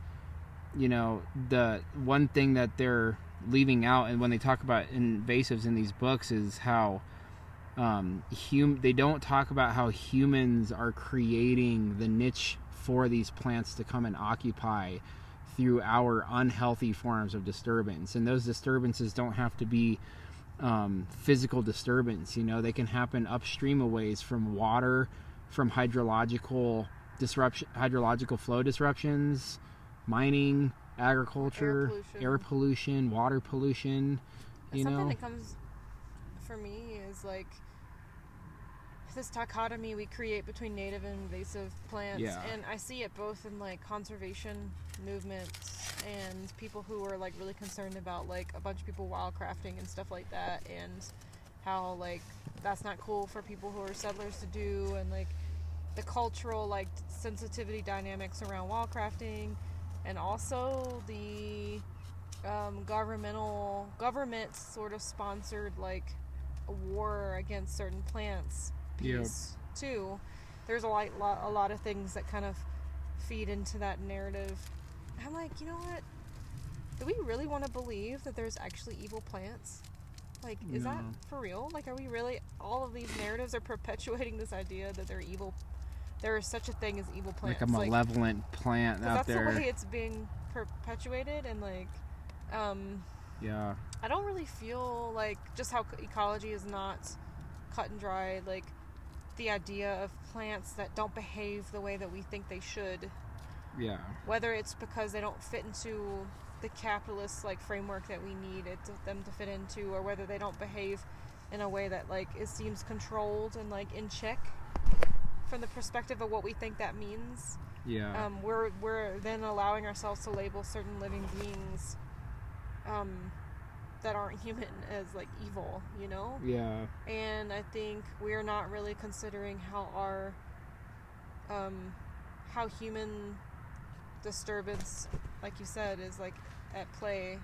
you know, the one thing that they're leaving out, and when they talk about invasives in these books, is how they don't talk about how humans are creating the niche for these plants to come and occupy through our unhealthy forms of disturbance. And those disturbances don't have to be physical disturbance, you know. They can happen upstream a ways from water, from hydrological flow disruptions, mining, agriculture, air pollution, water pollution, something that comes for me is like this dichotomy we create between native and invasive plants. Yeah. And I see it both in like conservation movements and people who are like really concerned about like a bunch of people wildcrafting and stuff like that, and how like that's not cool for people who are settlers to do, and like the cultural like sensitivity dynamics around wildcrafting, and also the government sort of sponsored like a war against certain plants piece too. There's a lot of things that kind of feed into that narrative. I'm like, you know what? Do we really want to believe that there's actually evil plants? Like, is that for real? Like, are we really? All of these narratives are perpetuating this idea that they're evil. There is such a thing as evil plants. Like a malevolent plant out there. That's the way it's being perpetuated, and like, I don't really feel like just how ecology is not cut and dry. Like, the idea of plants that don't behave the way that we think they should. Yeah. Whether it's because they don't fit into the capitalist like framework that we need them to fit into, or whether they don't behave in a way that like it seems controlled and like in check from the perspective of what we think that means. Yeah. We're then allowing ourselves to label certain living beings that aren't human as like evil, you know? Yeah. And I think we're not really considering how our how human disturbance, like you said, is like at play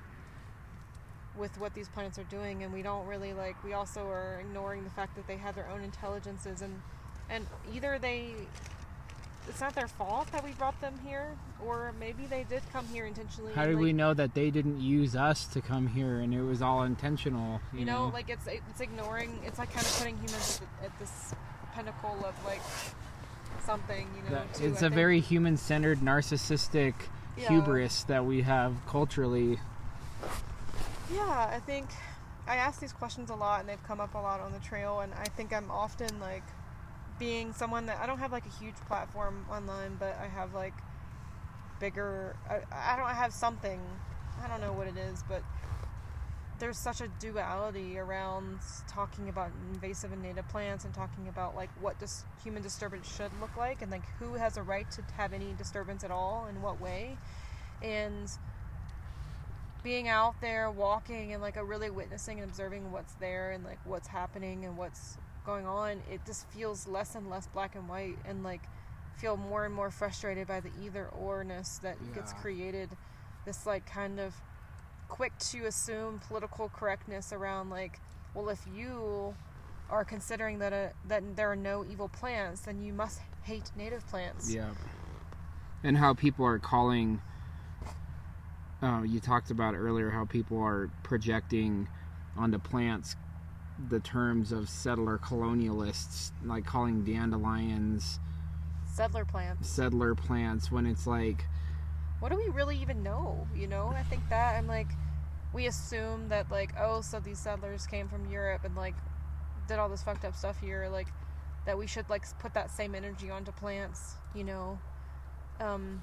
with what these planets are doing, and we don't really like. We also are ignoring the fact that they have their own intelligences, and either it's not their fault that we brought them here, or maybe they did come here intentionally. How do we know that they didn't use us to come here and it was all intentional? You know, like it's ignoring. It's like kind of putting humans at this pinnacle of like something, you know. It's a very human-centered, narcissistic hubris that we have culturally. Yeah, I think I ask these questions a lot, and they've come up a lot on the trail, and I think I'm often like being someone that I don't have like a huge platform online, but I have like bigger. I have something. I don't know what it is, but there's such a duality around talking about invasive and native plants and talking about like what human disturbance should look like, and like who has a right to have any disturbance at all, in what way, and being out there walking and like really witnessing and observing what's there and like what's happening and what's going on. It just feels less and less black and white, and like feel more and more frustrated by the either or-ness that gets created. This like kind of quick to assume political correctness around like, well, if you are considering that there are no evil plants, then you must hate native plants. Yeah. And how people are calling, you talked about earlier how people are projecting onto plants the terms of settler colonialists, like calling dandelions settler plants, when it's like, what do we really even know? You know, I think that I'm like, we assume that like, oh, so these settlers came from Europe and like did all this fucked up stuff here, like that we should like put that same energy onto plants, you know. And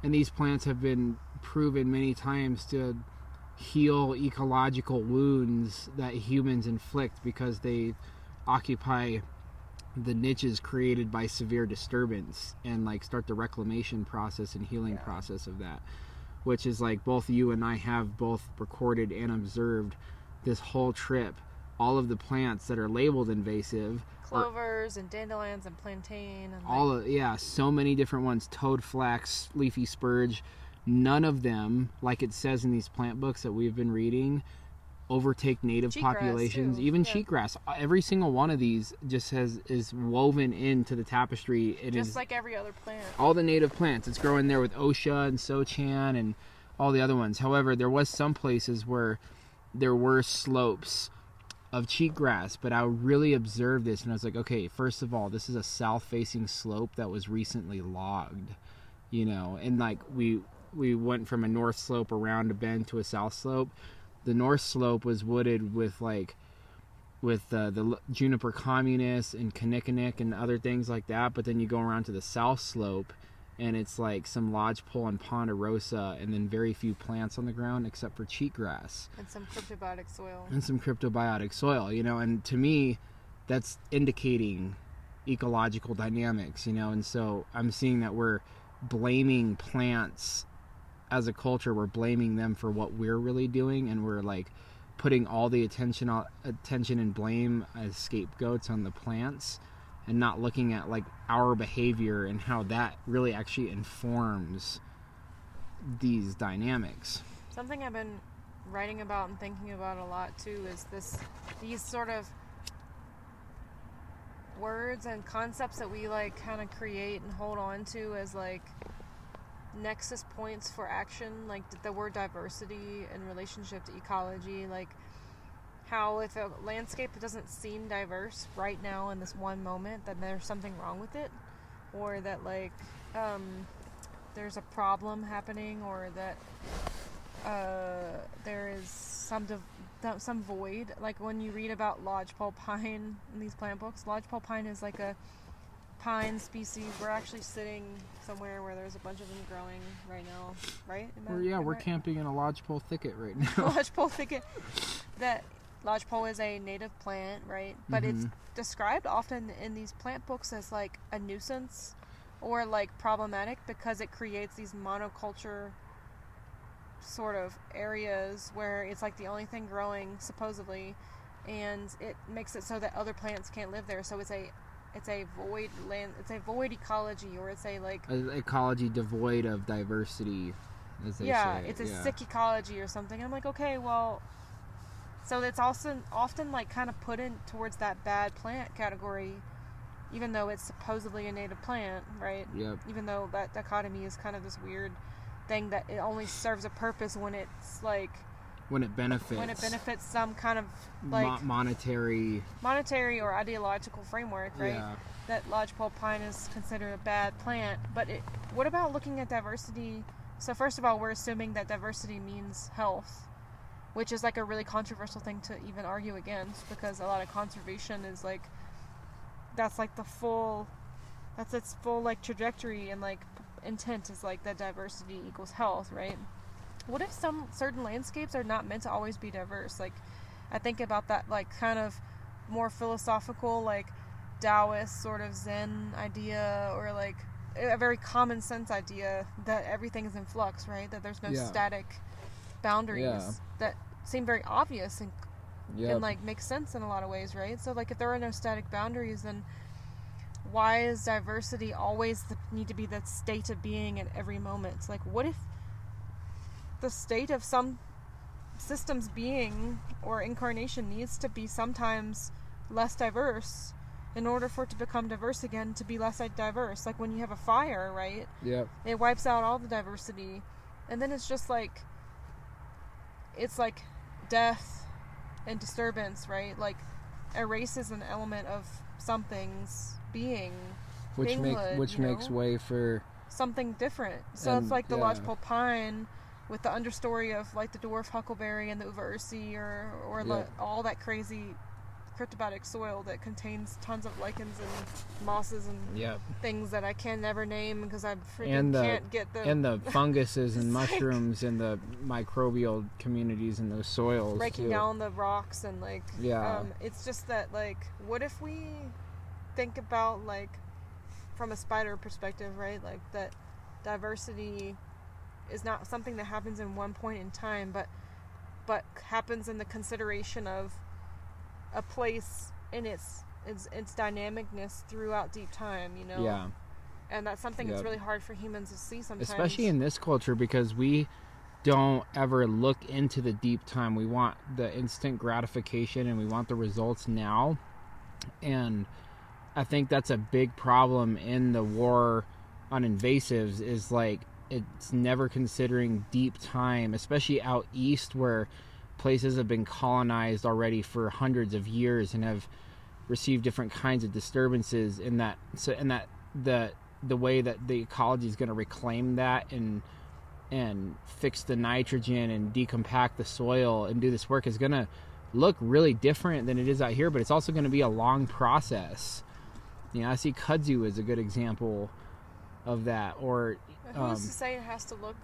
these plants have been proven many times to heal ecological wounds that humans inflict because they occupy the niches created by severe disturbance and like start the reclamation process and healing process of that, which is like both you and I have both recorded and observed this whole trip. All of the plants that are labeled invasive, clovers and dandelions and plantain and all so many different ones, toad flax, leafy spurge, none of them, like it says in these plant books that we've been reading, overtake native populations, too. Even cheatgrass. Every single one of these just is woven into the tapestry. It just is like every other plant. All the native plants. It's growing there with Osha and Sochan and all the other ones. However, there was some places where there were slopes of cheatgrass, but I really observed this and I was like, okay, first of all, this is a south-facing slope that was recently logged, you know, and like we went from a north slope around a bend to a south slope. The north slope was wooded with the juniper communis and kinnikinick and other things like that, but then you go around to the south slope and it's like some lodgepole and ponderosa and then very few plants on the ground except for cheatgrass. And some cryptobiotic soil. You know, and to me, that's indicating ecological dynamics, you know, and so I'm seeing that we're blaming plants as a culture, we're blaming them for what we're really doing, and we're like putting all the attention and blame as scapegoats on the plants and not looking at like our behavior and how that really actually informs these dynamics. Something I've been writing about and thinking about a lot too is these sort of words and concepts that we like kind of create and hold on to as like nexus points for action, like the word diversity in relationship to ecology, like how if a landscape doesn't seem diverse right now in this one moment, then there's something wrong with it, or that like there's a problem happening, or that there is some void. Like when you read about lodgepole pine in these plant books, lodgepole pine is like a pine species. We're actually sitting somewhere where there's a bunch of them growing right now, right? We're camping in a lodgepole thicket right now. Lodgepole thicket. That lodgepole is a native plant, right? But it's described often in these plant books as like a nuisance or like problematic because it creates these monoculture sort of areas where it's like the only thing growing supposedly, and it makes it so that other plants can't live there. So it's a void land, it's a void ecology, or it's a like An ecology devoid of diversity, as they say. It's a sick ecology or something. I'm like, okay, well, so it's also often like kind of put in towards that bad plant category, even though it's supposedly a native plant, right? Yep. Even though that dichotomy is kind of this weird thing that it only serves a purpose when it's like when it benefits some kind of like monetary or ideological framework, right? Yeah. That lodgepole pine is considered a bad plant, but what about looking at diversity? So first of all, we're assuming that diversity means health, which is like a really controversial thing to even argue against, because a lot of conservation is like that's its full like trajectory and like intent is like that diversity equals health, right? What if some certain landscapes are not meant to always be diverse? Like I think about that like kind of more philosophical, like Taoist sort of Zen idea, or like a very common sense idea that everything is in flux, right? That there's no static boundaries that seem very obvious and can like make sense in a lot of ways, right? So like if there are no static boundaries, then why is diversity always need to be the state of being at every moment? Like what if the state of some system's being or incarnation needs to be sometimes less diverse in order for it to become diverse again, to be less diverse? Like when you have a fire, right? Yep. It wipes out all the diversity, and then it's just like death and disturbance, right? Like erases an element of something's being, which makes way for something different. So it's like the lodgepole pine with the understory of like the dwarf huckleberry and the uva ursi, or all that crazy cryptobiotic soil that contains tons of lichens and mosses and things that I can never name because I freaking can't get the and the funguses and mushrooms and the microbial communities in those soils breaking too. Down the rocks and like it's just that like what if we think about like from a spider perspective, right? Like that diversity is not something that happens in one point in time, but happens in the consideration of a place in its dynamicness throughout deep time, you know? Yeah. And that's something that's really hard for humans to see sometimes. Especially in this culture, because we don't ever look into the deep time. We want the instant gratification and we want the results now. And I think that's a big problem in the war on invasives, is like it's never considering deep time, especially out east where places have been colonized already for hundreds of years and have received different kinds of disturbances in that. So, and that the way that the ecology is going to reclaim that and fix the nitrogen and decompact the soil and do this work is going to look really different than it is out here, but it's also going to be a long process. You know, I see kudzu as a good example of that. Or who's to say it has to look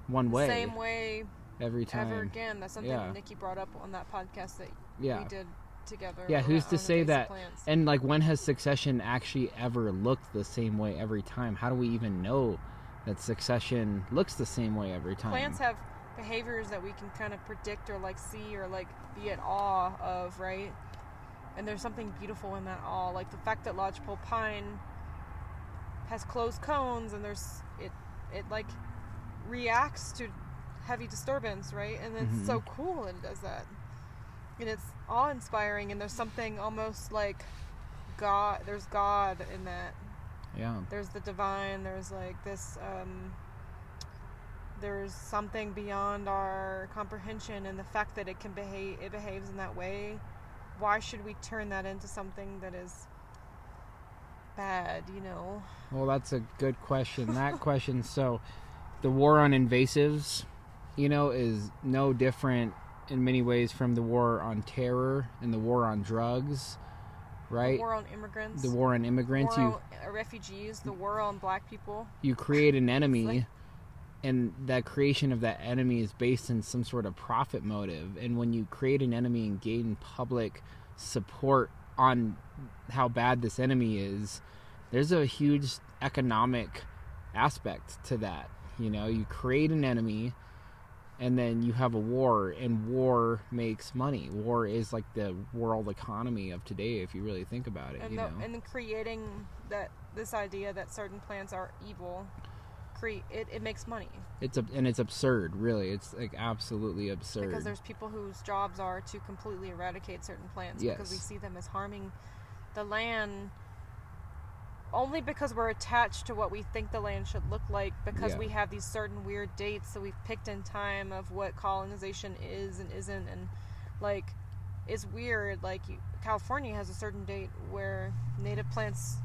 one way, same way every time ever again? That's something that Nikki brought up on that podcast that we did together. Yeah, who's to say that? Plants. And like, when has succession actually ever looked the same way every time? How do we even know that succession looks the same way every time? Plants have behaviors that we can kind of predict or like see or like be at awe of, right? And there's something beautiful in that awe, like the fact that lodgepole pine has closed cones and there's it like reacts to heavy disturbance, right? And it's so cool that it does that. And it's awe-inspiring, and there's something almost like God, there's God in that. Yeah. There's the divine, there's like this, there's something beyond our comprehension, and the fact that it behaves in that way, why should we turn that into something that is bad, you know? Well, that's a good question. That question, so the war on invasives, you know, is no different in many ways from the war on terror and the war on drugs, right? The war on immigrants. The war on immigrants. The war on refugees. The war on black people. You create an enemy, like, and that creation of that enemy is based in some sort of profit motive. And when you create an enemy and gain public support on how bad this enemy is, there's a huge economic aspect to that. You know, you create an enemy, and then you have a war, and war makes money. War is like the world economy of today, if you really think about it. And, and then creating this idea that certain plants are evil, it makes money. It's absurd, really. It's like absolutely absurd. Because there's people whose jobs are to completely eradicate certain plants because we see them as harming the land. Only because we're attached to what we think the land should look like, because we have these certain weird dates that we've picked in time of what colonization is and isn't, and like it's weird. Like California has a certain date where native plants,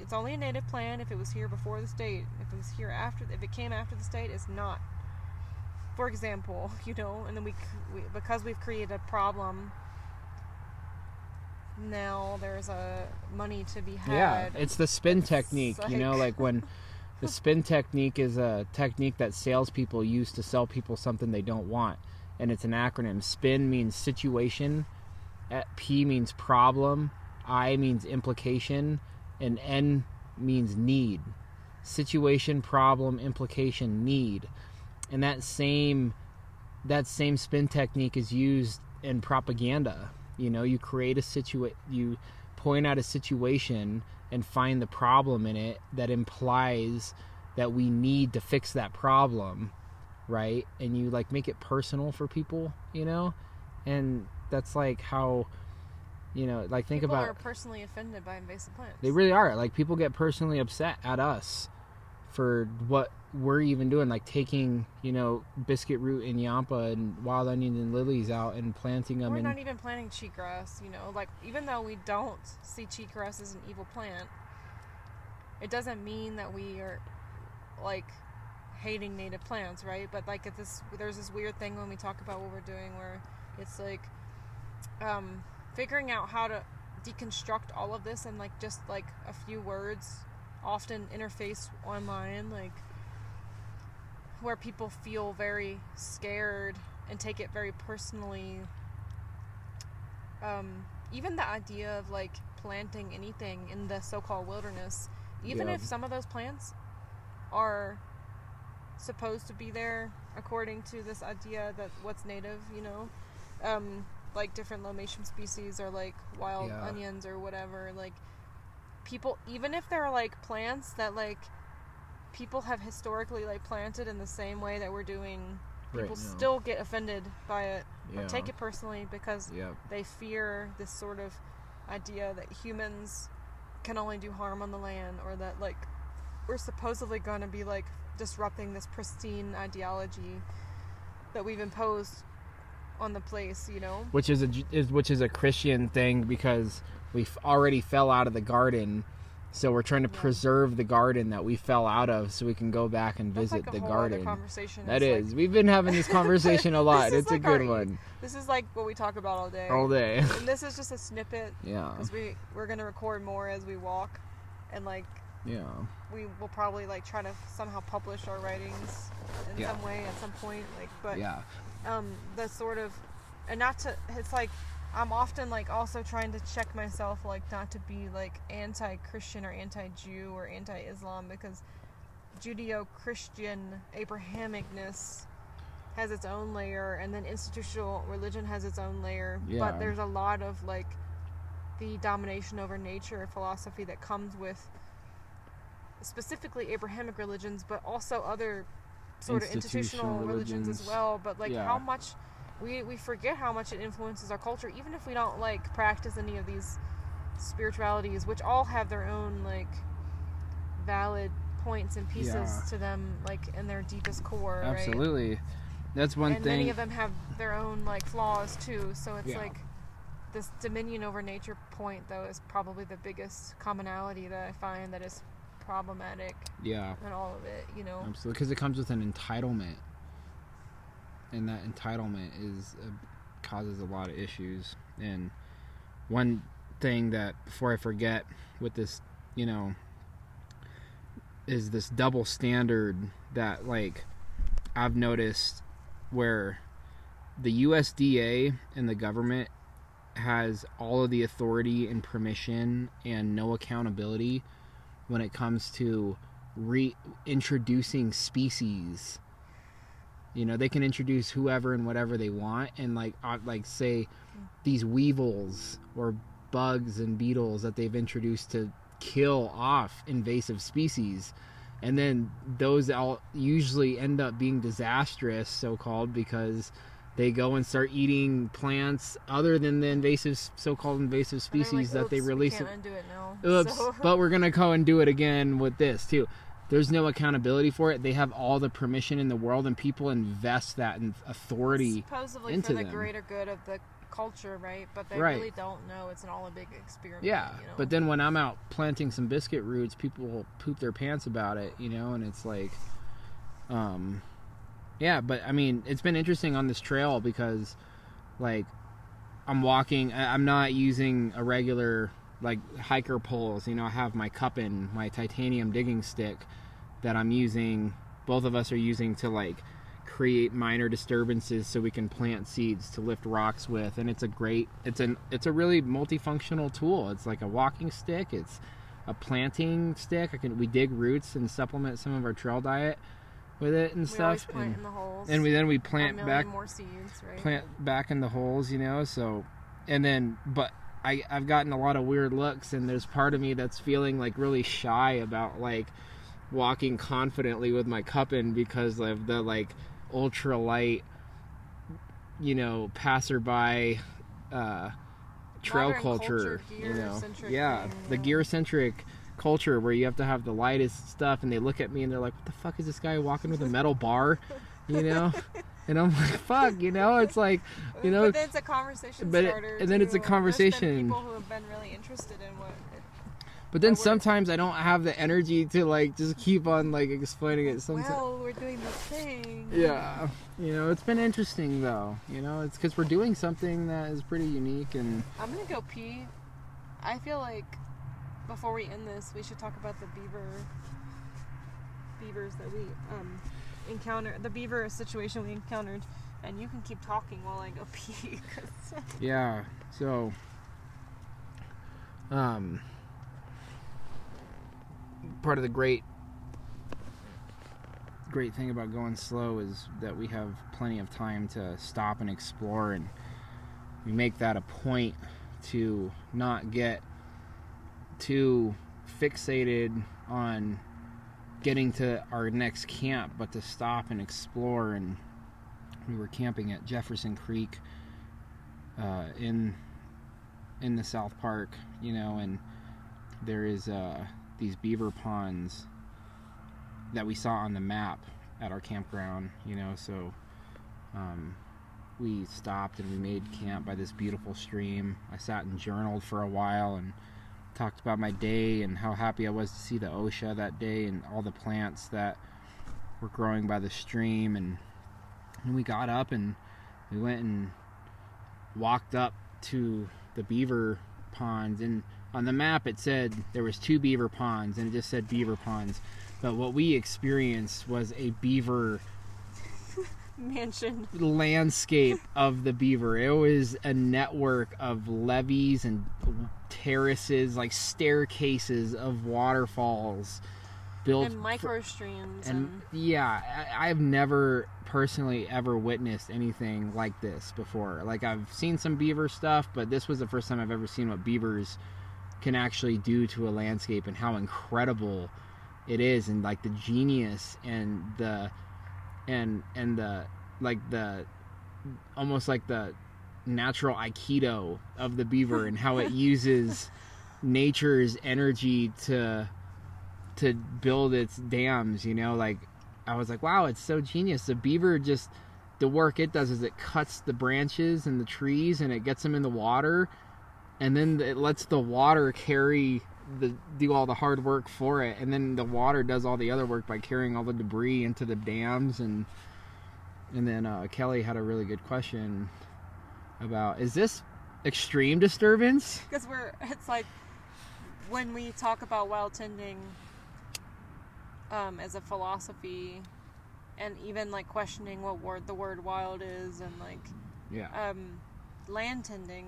it's only a native plant if it was here before the state. If it came after the state, it's not. For example, you know, and then we because we've created a problem. Now there's a money to be had. Yeah, it's the spin technique, like, you know, like when the spin technique is a technique that salespeople use to sell people something they don't want, and it's an acronym. Spin means situation, P means problem, I means implication, and N means need. Situation, problem, implication, need. And that same spin technique is used in propaganda. You know, you create you point out a situation and find the problem in it that implies that we need to fix that problem, right? And you like make it personal for people, you know? And that's like how, you know, like think people about... People are personally offended by invasive plants. They really are. Like people get personally upset at us for what we're even doing, like taking, you know, biscuit root and yampa and wild onion and lilies out and planting them. We're not even planting cheatgrass, you know, like even though we don't see cheatgrass as an evil plant, it doesn't mean that we are like hating native plants, right? But like there's this weird thing when we talk about what we're doing where it's like figuring out how to deconstruct all of this in like just like a few words, often interface online, like where people feel very scared and take it very personally. Even the idea of like planting anything in the so-called wilderness, even if some of those plants are supposed to be there according to this idea that what's native, you know, like different lomatium species or like wild onions or whatever, like people, even if they're like plants that like people have historically like planted in the same way that we're doing, people still get offended by it or take it personally because they fear this sort of idea that humans can only do harm on the land, or that like we're supposedly going to be like disrupting this pristine ideology that we've imposed on the place, you know, which is a Christian thing, because we already fell out of the garden. So we're trying to preserve the garden that we fell out of, so we can go back and visit the garden. That is. We've been having this conversation a lot. It's like a good one. This is like what we talk about all day. All day. And this is just a snippet. Yeah. Because we're going to record more as we walk. And like, we will probably like try to somehow publish our writings in some way at some point. Like, but the sort of, and not to, it's like, I'm often like also trying to check myself, like not to be like anti-Christian or anti-Jew or anti-Islam, because Judeo-Christian Abrahamicness has its own layer, and then institutional religion has its own layer. But there's a lot of like the domination over nature philosophy that comes with specifically Abrahamic religions, but also other sort of institutional religions as well, but like Yeah. how much we forget how much it influences our culture, even if we don't like practice any of these spiritualities, which all have their own like valid points and pieces Yeah. to them, like in their deepest core. Absolutely. Right? That's one and thing. many of them have their own like flaws too, so it's Yeah. like this dominion over nature point though is probably the biggest commonality that I find that is problematic Yeah. in all of it, you know. Absolutely, because it comes with an entitlement, and that entitlement causes a lot of issues. And one thing that, before I forget, with this, you know, is this double standard that like I've noticed, where the USDA and the government has all of the authority and permission and no accountability when it comes to reintroducing species. You know, they can introduce whoever and whatever they want, and like say these weevils or bugs and beetles that they've introduced to kill off invasive species, and then those all usually end up being disastrous, so-called, because they go and start eating plants other than the so-called invasive species that they release. We can't undo it now. Oops, So. but we're gonna go and do it again with this too. There's no accountability for it. They have all the permission in the world, and people invest that in authority supposedly into for the them. greater good of the culture, right? But they Right. really don't know. It's all a big experiment. Yeah, you know? but then when I'm out planting some biscuit roots, people will poop their pants about it, you know, and it's like, yeah, but I mean, it's been interesting on this trail because, like, I'm walking, I'm not using a regular, like, hiker poles, you know, I have my cuppin, my titanium digging stick that I'm using, both of us are using to, like, create minor disturbances so we can plant seeds to lift rocks with. And it's a really multifunctional tool. It's like a walking stick, it's a planting stick. We dig roots and supplement some of our trail diet with it and we stuff. always plant in the holes. And we a plant million back more seeds, right? plant back in the holes, you know. So, and then, but I've gotten a lot of weird looks, and there's part of me that's feeling like really shy about like walking confidently with my cuppin because of the like ultralight, you know, passerby trail Modern culture, you know. gear-centric Yeah, thing, the yeah. gear-centric culture where you have to have the lightest stuff, and they look at me and they're like, what the fuck is this guy walking with a metal bar, you know? And I'm like, fuck, you know, it's like, you know. But then it's a conversation starter. And then it's a too. conversation. There's been people who have been really interested in what. But then But we're- sometimes I don't have the energy to like just keep on like explaining it. Sometimes. Well, we're doing this thing. Yeah, you know, it's been interesting though. You know, it's because we're doing something that is pretty unique. And I'm gonna go pee. I feel like before we end this, we should talk about the beavers that we encountered. The beaver situation we encountered, and you can keep talking while I go pee. 'Cause yeah, so part of the great thing about going slow is that we have plenty of time to stop and explore, and we make that a point to not get too fixated on getting to our next camp, but to stop and explore. And we were camping at Jefferson Creek in the South Park, you know, and there is these beaver ponds that we saw on the map at our campground, you know. So we stopped and we made camp by this beautiful stream. I sat and journaled for a while and talked about my day and how happy I was to see the OSHA that day and all the plants that were growing by the stream. And we got up and we went and walked up to the beaver ponds, and on the map it said there was 2 beaver ponds, and it just said beaver ponds, but what we experienced was a beaver mansion landscape of the beaver. It was a network of levees and terraces, like staircases of waterfalls built and micro streams and yeah, I've never personally ever witnessed anything like this before. Like, I've seen some beaver stuff, but this was the first time I've ever seen what beavers can actually do to a landscape and how incredible it is, and like the genius and the and the almost like the natural aikido of the beaver and how it uses nature's energy to build its dams, you know. Like, I was like, wow, it's so genius. The beaver, just the work it does is it cuts the branches and the trees and it gets them in the water, and then it lets the water do all the hard work for it, and then the water does all the other work by carrying all the debris into the dams. And then Kelly had a really good question about, is this extreme disturbance? Because it's like when we talk about wild tending as a philosophy, and even like questioning what the word wild is, and like land tending,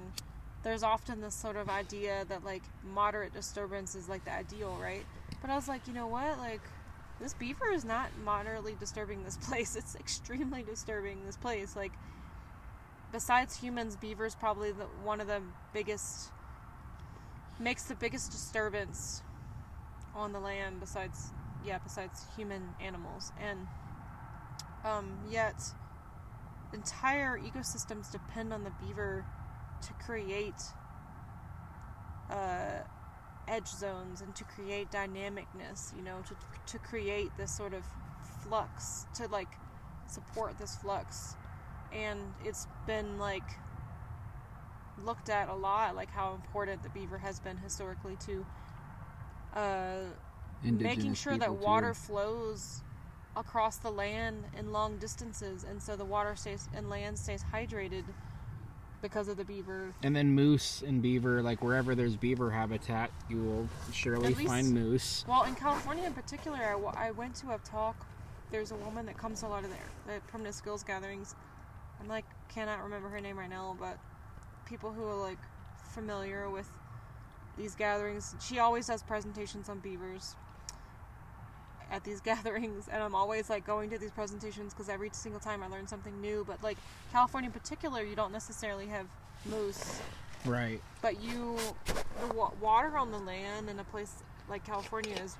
there's often this sort of idea that like moderate disturbance is like the ideal, right? But I was like, you know what, like, this beaver is not moderately disturbing this place. It's extremely disturbing this place. Like, besides humans, beaver's probably one of the biggest, makes the biggest disturbance on the land besides human animals. And yet entire ecosystems depend on the beaver to create edge zones and to create dynamicness, you know, to create this sort of flux, to like support this flux. And it's been like looked at a lot, like how important the beaver has been historically to making sure that water flows across the land in long distances, and so the water stays and land stays hydrated because of the beaver. And then moose and beaver, like wherever there's beaver habitat, you will surely find moose. Well, in California in particular, I went to a talk. There's a woman that comes to a lot of the primitive skills gatherings. I'm cannot remember her name right now, but people who are like familiar with these gatherings, she always does presentations on beavers at these gatherings, and I'm always like going to these presentations because every single time I learn something new. But like California in particular, you don't necessarily have moose, right? But the water on the land in a place like California is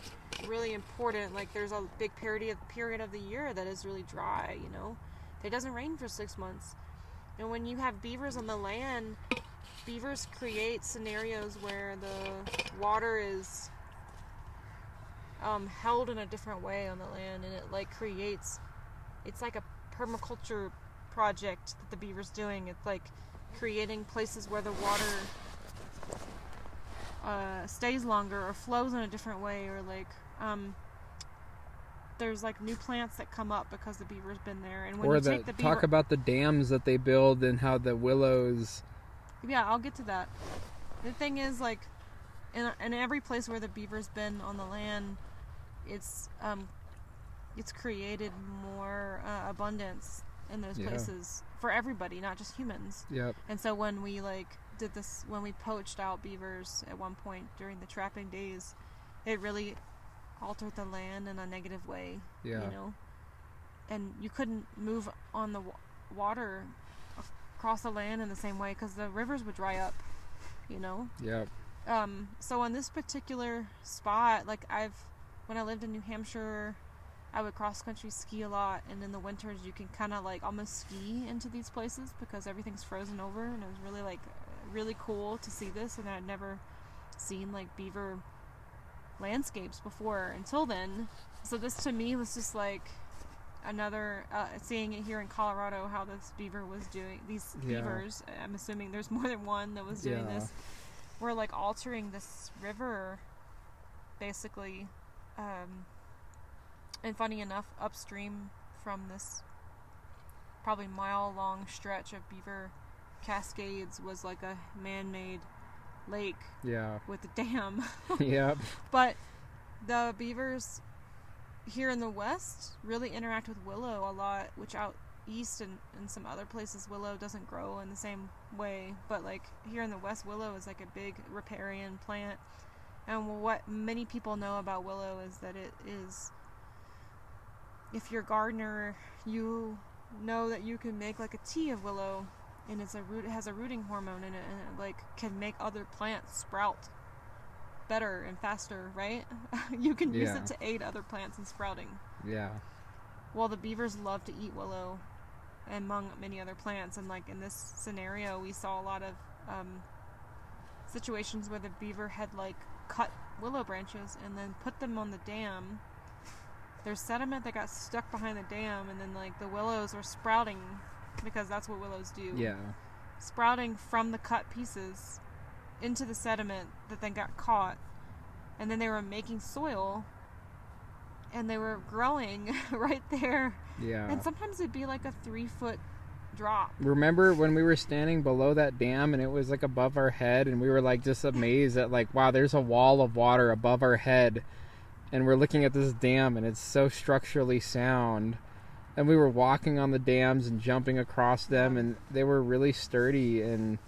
really important. Like, there's a big period of the year that is really dry, you know. It doesn't rain for 6 months, and when you have beavers on the land, beavers create scenarios where the water is held in a different way on the land, and it like creates, it's like a permaculture project that the beaver's doing. It's like creating places where the water stays longer or flows in a different way, or like there's like new plants that come up because the beaver's been there. And when talk about the dams that they build and how the willows. Yeah, I'll get to that. The thing is, like, in every place where the beaver's been on the land, it's created more abundance in those places for everybody, not just humans. Yep. And so when we did this, when we poached out beavers at one point during the trapping days, it really altered the land in a negative way. Yeah. You know, and you couldn't move on the water across the land in the same way because the rivers would dry up. You know. Yep. So on this particular spot, like when I lived in New Hampshire, I would cross-country ski a lot, and in the winters you can kind of like almost ski into these places because everything's frozen over, and it was really cool to see this, and I'd never seen like beaver landscapes before until then. So this to me was just like another seeing it here in Colorado, how this beaver was doing, these beavers, I'm assuming there's more than one that was doing this, were like altering this river basically. And funny enough, upstream from this probably mile-long stretch of beaver cascades was like a man-made lake with a dam. Yep. But the beavers here in the west really interact with willow a lot, which out east and some other places willow doesn't grow in the same way. But like here in the west, willow is like a big riparian plant. And what many people know about willow is that it is, if you're a gardener, you know that you can make like a tea of willow, and it has a rooting hormone in it, and it like can make other plants sprout better and faster, right? You can use it to aid other plants in sprouting. Yeah. Well, the beavers love to eat willow, among many other plants. And like in this scenario, we saw a lot of situations where the beaver had like cut willow branches and then put them on the dam. There's sediment that got stuck behind the dam, and then like the willows were sprouting, because that's what willows do. Yeah. Sprouting from the cut pieces into the sediment that then got caught, and then they were making soil, and they were growing right there. Yeah. And sometimes it'd be like a 3-foot drop. Remember when we were standing below that dam and it was like above our head, and we were like just amazed at like, wow, there's a wall of water above our head, and we're looking at this dam and it's so structurally sound. And we were walking on the dams and jumping across them, and they were really sturdy, and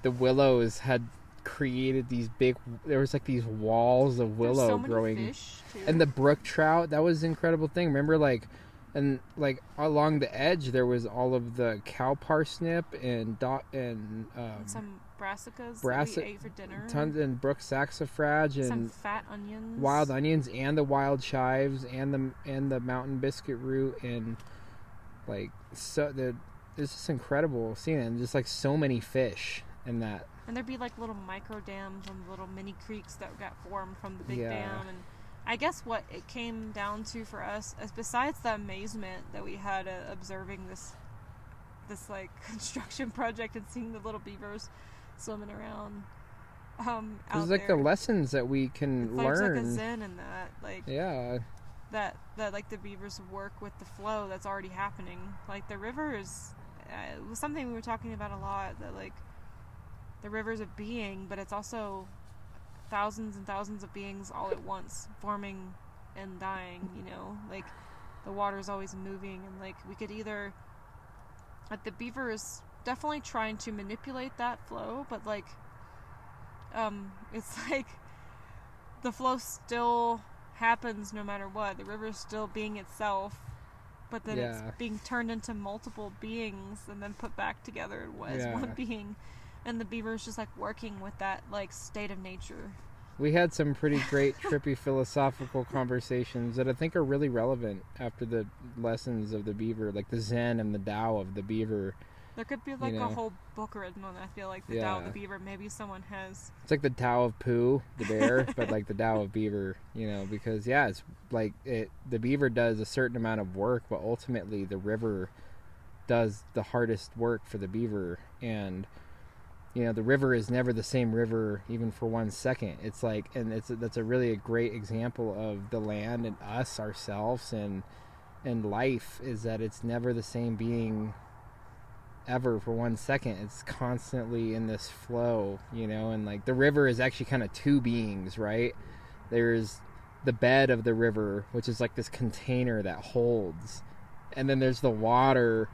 the willows had created these big, there was like these walls of willow so many growing. Fish too. And the brook trout, that was an incredible thing. Remember, like, and like along the edge there was all of the cow parsnip and some brassicas Brassi- that we ate for dinner. tons, and brook saxifrage, and some fat onions, wild onions, and the wild chives, and the mountain biscuit root, and like, so it's just incredible seeing it, and just like so many fish in that. And there'd be like little micro dams on the little mini creeks that got formed from the big Yeah. dam. And I guess what it came down to for us, is besides the amazement that we had observing this like construction project and seeing the little beavers swimming around This is out like there. the lessons that we can There's learn. like a zen in that, like Yeah. that like the beavers work with the flow that's already happening. Like the river is it was something we were talking about a lot, that like the river's a being, but it's also thousands and thousands of beings all at once, forming and dying, you know? Like the water's always moving, and like we could either, like, the beaver is definitely trying to manipulate that flow, but like it's like the flow still happens no matter what. The river's still being itself, but then it's being turned into multiple beings and then put back together as one being. And the beaver's just like working with that like state of nature. We had some pretty great trippy philosophical conversations that I think are really relevant after the lessons of the beaver, like the Zen and the Tao of the beaver. There could be like a whole book written on it. I feel like the Tao of the beaver. Maybe someone has. It's like the Tao of Pooh, the bear, but like the Tao of beaver, you know, because it's like the beaver does a certain amount of work, but ultimately the river does the hardest work for the beaver. And you know, the river is never the same river even for 1 second. It's like, and that's a really great example of the land and us, ourselves, and life, is that it's never the same being ever for 1 second. It's constantly in this flow, you know. And like the river is actually kind of two beings, right? There's the bed of the river, which is like this container that holds, and then there's the water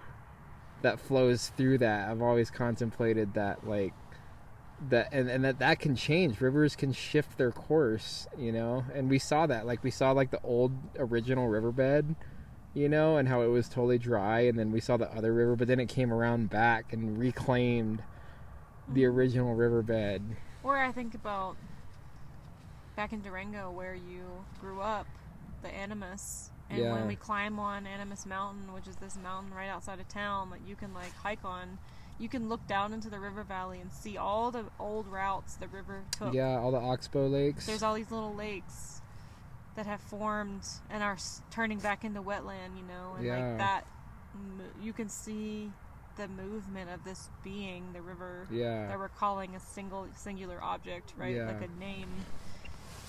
that flows through that. I've always contemplated that, like, that, and that can change. Rivers can shift their course, you know. And we saw that, like, the old original riverbed, you know, and how it was totally dry, and then we saw the other river, but then it came around back and reclaimed the original riverbed. Or I think about back in Durango where you grew up, the Animas. And when we climb on Animas Mountain, which is this mountain right outside of town that you can like hike on, you can look down into the river valley and see all the old routes the river took. Yeah, all the oxbow lakes. There's all these little lakes that have formed and are turning back into wetland, you know, and like that, you can see the movement of this being, the river, that we're calling a singular object, right? Like a name.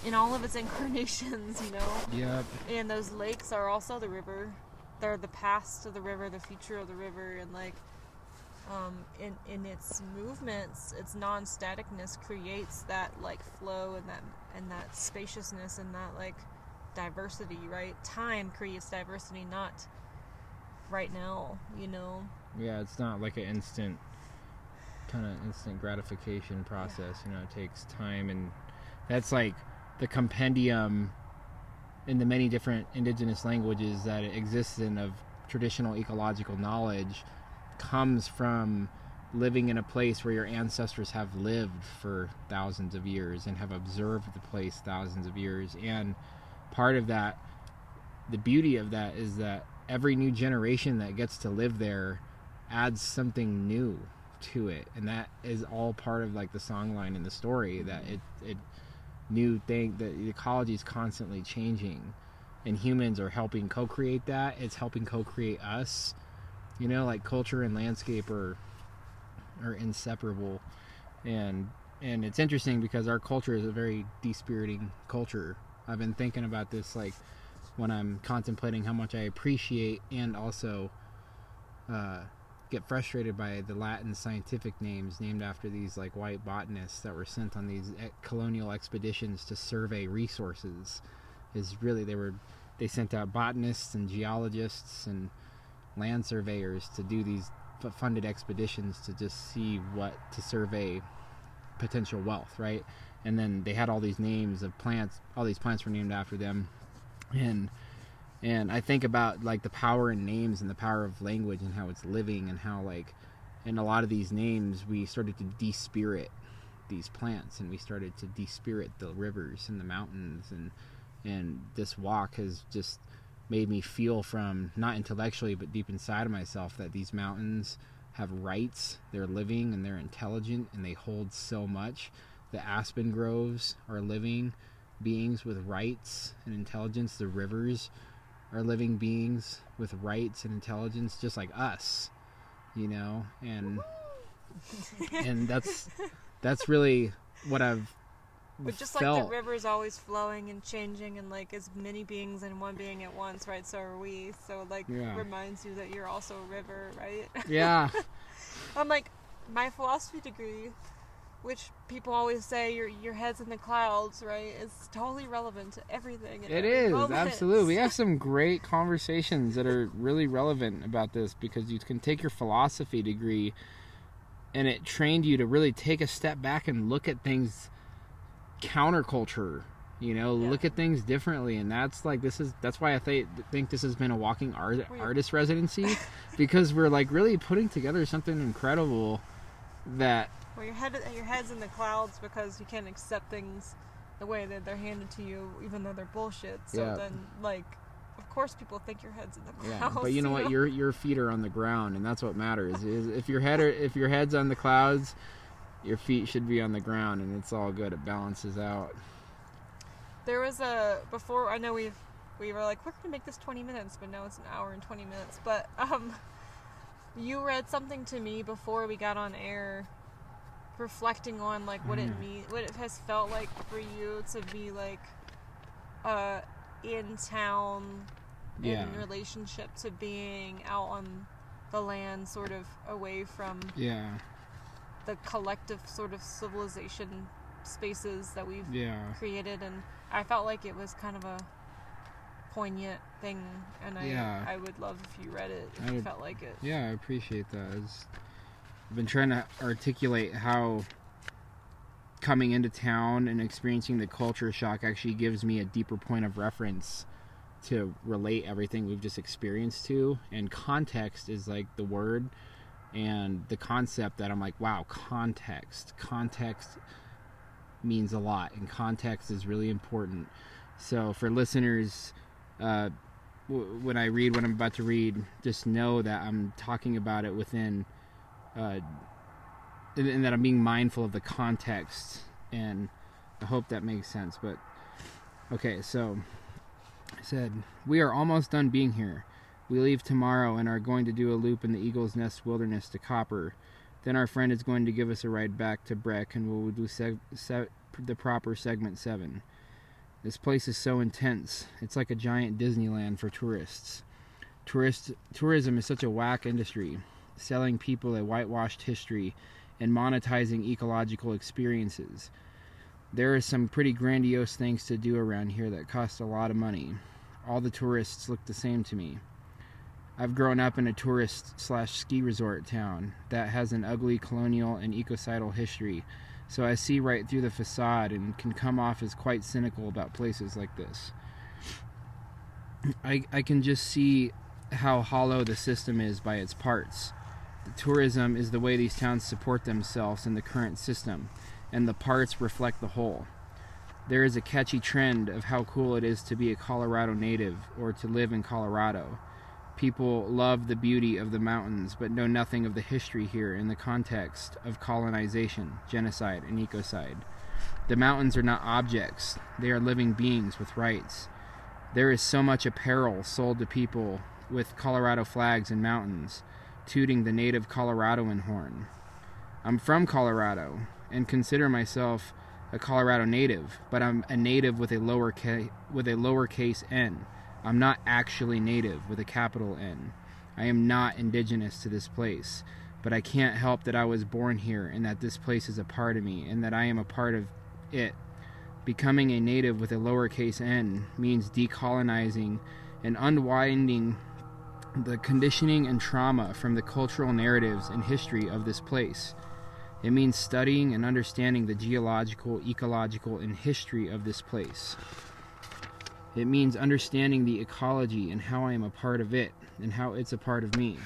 In all of its incarnations, you know? Yep. And those lakes are also the river. They're the past of the river, the future of the river, and like, in its movements, its non-staticness creates that like flow and that spaciousness and that like diversity, right? Time creates diversity, not right now, you know? Yeah, it's not like an instant gratification process, you know. It takes time, and that's like the compendium in the many different indigenous languages that it exists in of traditional ecological knowledge comes from living in a place where your ancestors have lived for thousands of years and have observed the place thousands of years. And part of that, the beauty of that, is that every new generation that gets to live there adds something new to it, and that is all part of like the songline in the story, that it new thing, that the ecology is constantly changing and humans are helping co-create that. It's helping co-create us, you know, like culture and landscape are inseparable. And it's interesting because our culture is a very dispiriting culture. I've been thinking about this, like when I'm contemplating how much I appreciate and also get frustrated by the Latin scientific names named after these like white botanists that were sent on these colonial expeditions to survey resources. Is really they sent out botanists and geologists and land surveyors to do these funded expeditions to just see to survey potential wealth, right? And then they had all these names of plants, all these plants were named after them. And I think about like the power in names and the power of language and how it's living, and how like in a lot of these names we started to despirit these plants, and we started to despirit the rivers and the mountains, and this walk has just made me feel, from not intellectually but deep inside of myself, that these mountains have rights, they're living and they're intelligent and they hold so much. The aspen groves are living beings with rights and intelligence. The rivers are living beings with rights and intelligence, just like us, you know. And that's really what I've But just felt. like the river is always flowing and changing, and like as many beings in one being at once, right? So are we. So like reminds you that you're also a river, right? Yeah. I'm like, my philosophy degree, which people always say your head's in the clouds, right? It's totally relevant to everything. It is, absolutely. We have some great conversations that are really relevant about this, because you can take your philosophy degree and it trained you to really take a step back and look at things counterculture, you know, look at things differently. And that's why I think this has been a walking artist residency, because we're like really putting together something incredible that... Well, your head's in the clouds because you can't accept things the way that they're handed to you, even though they're bullshit. So then, like, of course people think your head's in the clouds. Yeah, but you know what? Your feet are on the ground, and that's what matters. Is if your head's on the clouds, your feet should be on the ground, and it's all good. It balances out. There was before, I know we were like, we're going to make this 20 minutes, but now it's an hour and 20 minutes. But you read something to me before we got on air, reflecting on like what it has felt like for you to be like in town in relationship to being out on the land, sort of away from the collective sort of civilization spaces that we've created. And I felt like it was kind of a poignant thing, and I would love if you read it if you felt like it. Yeah, I appreciate that. I've been trying to articulate how coming into town and experiencing the culture shock actually gives me a deeper point of reference to relate everything we've just experienced to. And context is like the word and the concept that I'm like, wow, context means a lot, and context is really important. So for listeners, when I read what I'm about to read, just know that I'm talking about it within and that I'm being mindful of the context, and I hope that makes sense. But okay, so I said, we are almost done being here. We leave tomorrow and are going to do a loop in the Eagle's Nest Wilderness to Copper. Then our friend is going to give us a ride back to Breck, and we'll do the proper segment 7. This place is so intense. It's like a giant Disneyland for tourists. Tourism is such a whack industry, selling people a whitewashed history and monetizing ecological experiences. There are some pretty grandiose things to do around here that cost a lot of money. All the tourists look the same to me. I've grown up in a tourist/ski resort town that has an ugly colonial and ecocidal history, so I see right through the facade and can come off as quite cynical about places like this. I can just see how hollow the system is by its parts. The tourism is the way these towns support themselves in the current system, and the parts reflect the whole. There is a catchy trend of how cool it is to be a Colorado native or to live in Colorado. People love the beauty of the mountains, but know nothing of the history here in the context of colonization, genocide, and ecocide. The mountains are not objects. They are living beings with rights. There is so much apparel sold to people with Colorado flags and mountains, tooting the native Coloradoan horn. I'm from Colorado and consider myself a Colorado native, but I'm a native with a lowercase n. I'm not actually native with a capital N. I am not indigenous to this place, but I can't help that I was born here and that this place is a part of me and that I am a part of it. Becoming a native with a lowercase n means decolonizing and unwinding the conditioning and trauma from the cultural narratives and history of this place. It means studying and understanding the geological, ecological, and history of this place. It means understanding the ecology and how I am a part of it and how it's a part of me.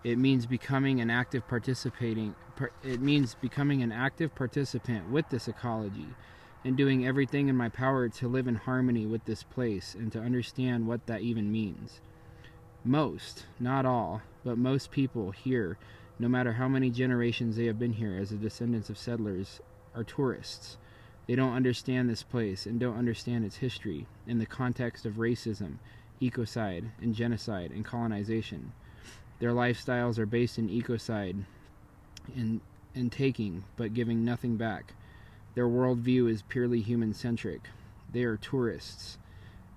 It means becoming an active participant with this ecology and doing everything in my power to live in harmony with this place and to understand what that even means. Most, not all, but most people here, no matter how many generations they have been here as the descendants of settlers, are tourists. They don't understand this place and don't understand its history in the context of racism, ecocide, and genocide and colonization. Their lifestyles are based in ecocide and taking, but giving nothing back. Their worldview is purely human-centric. They are tourists.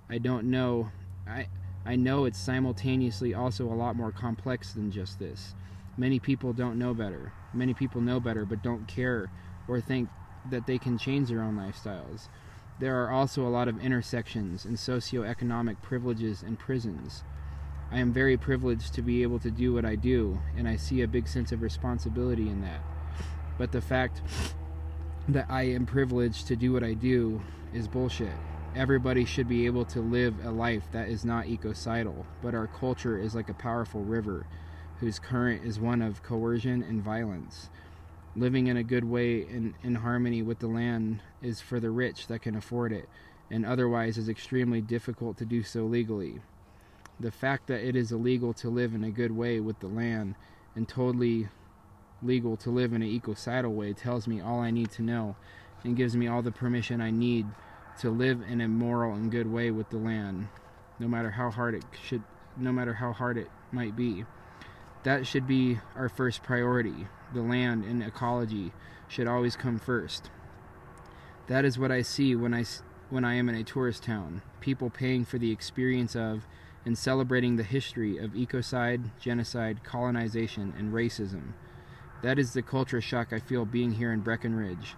I know it's simultaneously also a lot more complex than just this. Many people don't know better. Many people know better but don't care or think that they can change their own lifestyles. There are also a lot of intersections and socioeconomic privileges and prisons. I am very privileged to be able to do what I do, and I see a big sense of responsibility in that. But the fact that I am privileged to do what I do is bullshit. Everybody should be able to live a life that is not ecocidal, but our culture is like a powerful river whose current is one of coercion and violence. Living in a good way in harmony with the land is for the rich that can afford it, and otherwise is extremely difficult to do so legally. The fact that it is illegal to live in a good way with the land and totally legal to live in an ecocidal way tells me all I need to know and gives me all the permission I need to live in a moral and good way with the land, no matter how hard it might be. That should be our first priority. The land and ecology should always come first. That is what I see when I am in a tourist town. People paying for the experience of and celebrating the history of ecocide, genocide, colonization, and racism. That is the culture shock I feel being here in Breckenridge.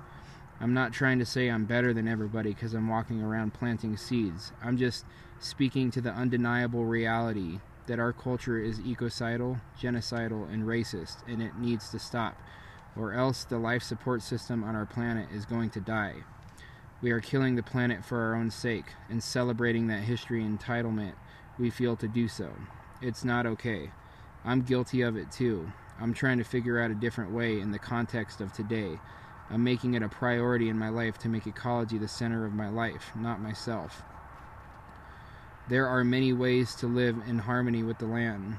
I'm not trying to say I'm better than everybody because I'm walking around planting seeds. I'm just speaking to the undeniable reality that our culture is ecocidal, genocidal, and racist, and it needs to stop, or else the life support system on our planet is going to die. We are killing the planet for our own sake, and celebrating that history and entitlement we feel to do so. It's not okay. I'm guilty of it too. I'm trying to figure out a different way in the context of today. I'm making it a priority in my life to make ecology the center of my life, not myself. There are many ways to live in harmony with the land.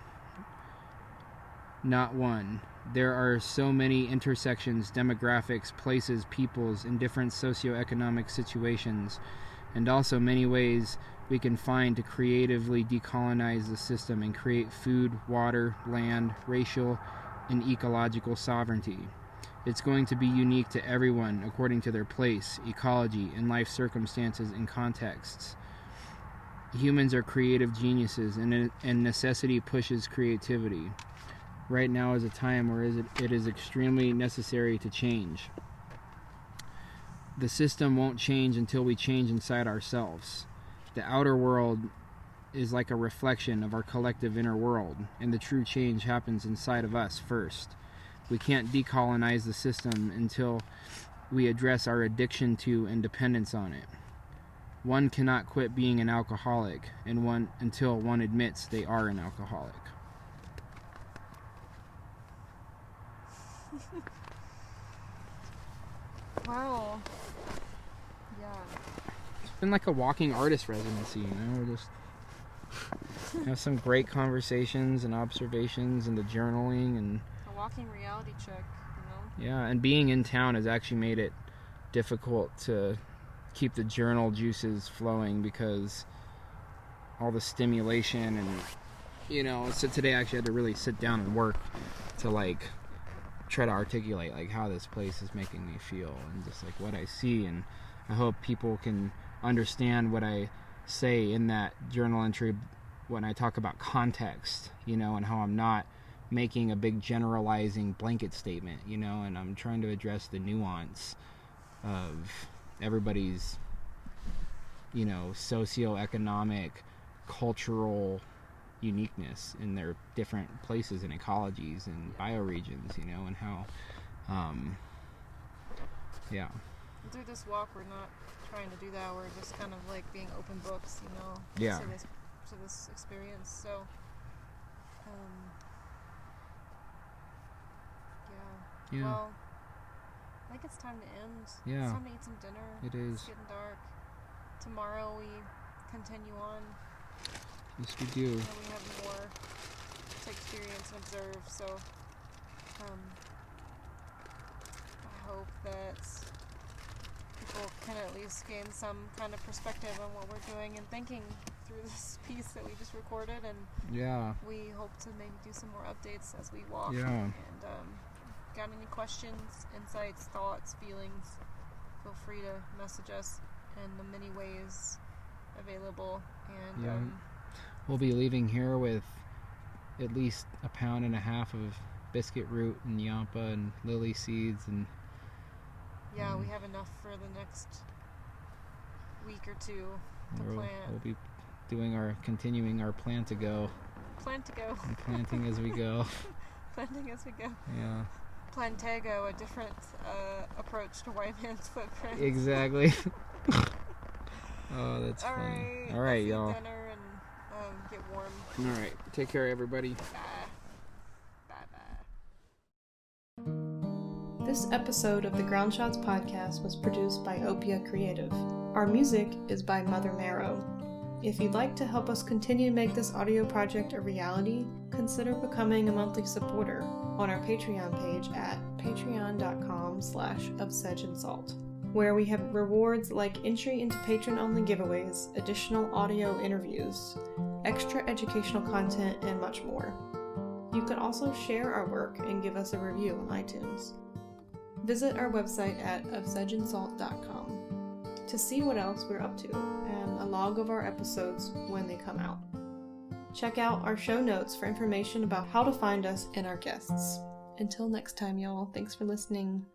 Not one. There are so many intersections, demographics, places, peoples, in different socioeconomic situations, and also many ways we can find to creatively decolonize the system and create food, water, land, racial, and ecological sovereignty. It's going to be unique to everyone according to their place, ecology, and life circumstances and contexts. Humans are creative geniuses, and necessity pushes creativity. Right now is a time where it is extremely necessary to change. The system won't change until we change inside ourselves. The outer world is like a reflection of our collective inner world, and the true change happens inside of us first. We can't decolonize the system until we address our addiction to and dependence on it. One cannot quit being an alcoholic until one admits they are an alcoholic. Wow. Yeah. It's been like a walking artist residency, We're just have some great conversations and observations and the journaling and a walking reality check, you know? Yeah, and being in town has actually made it difficult to keep the journal juices flowing because all the stimulation and, you know, so today I actually had to really sit down and work to, like, try to articulate, like, how this place is making me feel and just, like, what I see. And I hope people can understand what I say in that journal entry when I talk about context, you know, and how I'm not making a big generalizing blanket statement, you know, and I'm trying to address the nuance of everybody's, you know, socioeconomic, cultural uniqueness in their different places and ecologies and bioregions, you know, and how, yeah. Through this walk, we're not trying to do that. We're just kind of like being open books, you know, Yeah. to this experience. So, Yeah. Well, I think it's time to end. Yeah. It's time to eat some dinner. It is. It's getting dark. Tomorrow we continue on. Yes, we do. And we have more to experience and observe. So, I hope that people can at least gain some kind of perspective on what we're doing and thinking through this piece that we just recorded. And Yeah. we hope to maybe do some more updates as we walk. Yeah. And got any questions, insights, thoughts, feelings, feel free to message us in the many ways available. And we'll be leaving here with at least 1.5 pounds of biscuit root and yampa and lily seeds and we have enough for the next week or two to plant. We'll be continuing our plan to go. Plan to go. And planting as we go. Planting as we go. Yeah. Plantego, a different approach to white man's footprint. Exactly. Oh, that's funny. All right, y'all. Dinner and get warm. All right. Take care, everybody. Bye. Bye. This episode of the Ground Shots podcast was produced by Opia Creative. Our music is by Mother Marrow. If you'd like to help us continue to make this audio project a reality, consider becoming a monthly supporter on our Patreon page at patreon.com/ofsedgeandsalt, where we have rewards like entry into patron-only giveaways, additional audio interviews, extra educational content, and much more. You can also share our work and give us a review on iTunes. Visit our website at ofsedgeandsalt.com to see what else we're up to and a log of our episodes when they come out. Check out our show notes for information about how to find us and our guests. Until next time, y'all, thanks for listening.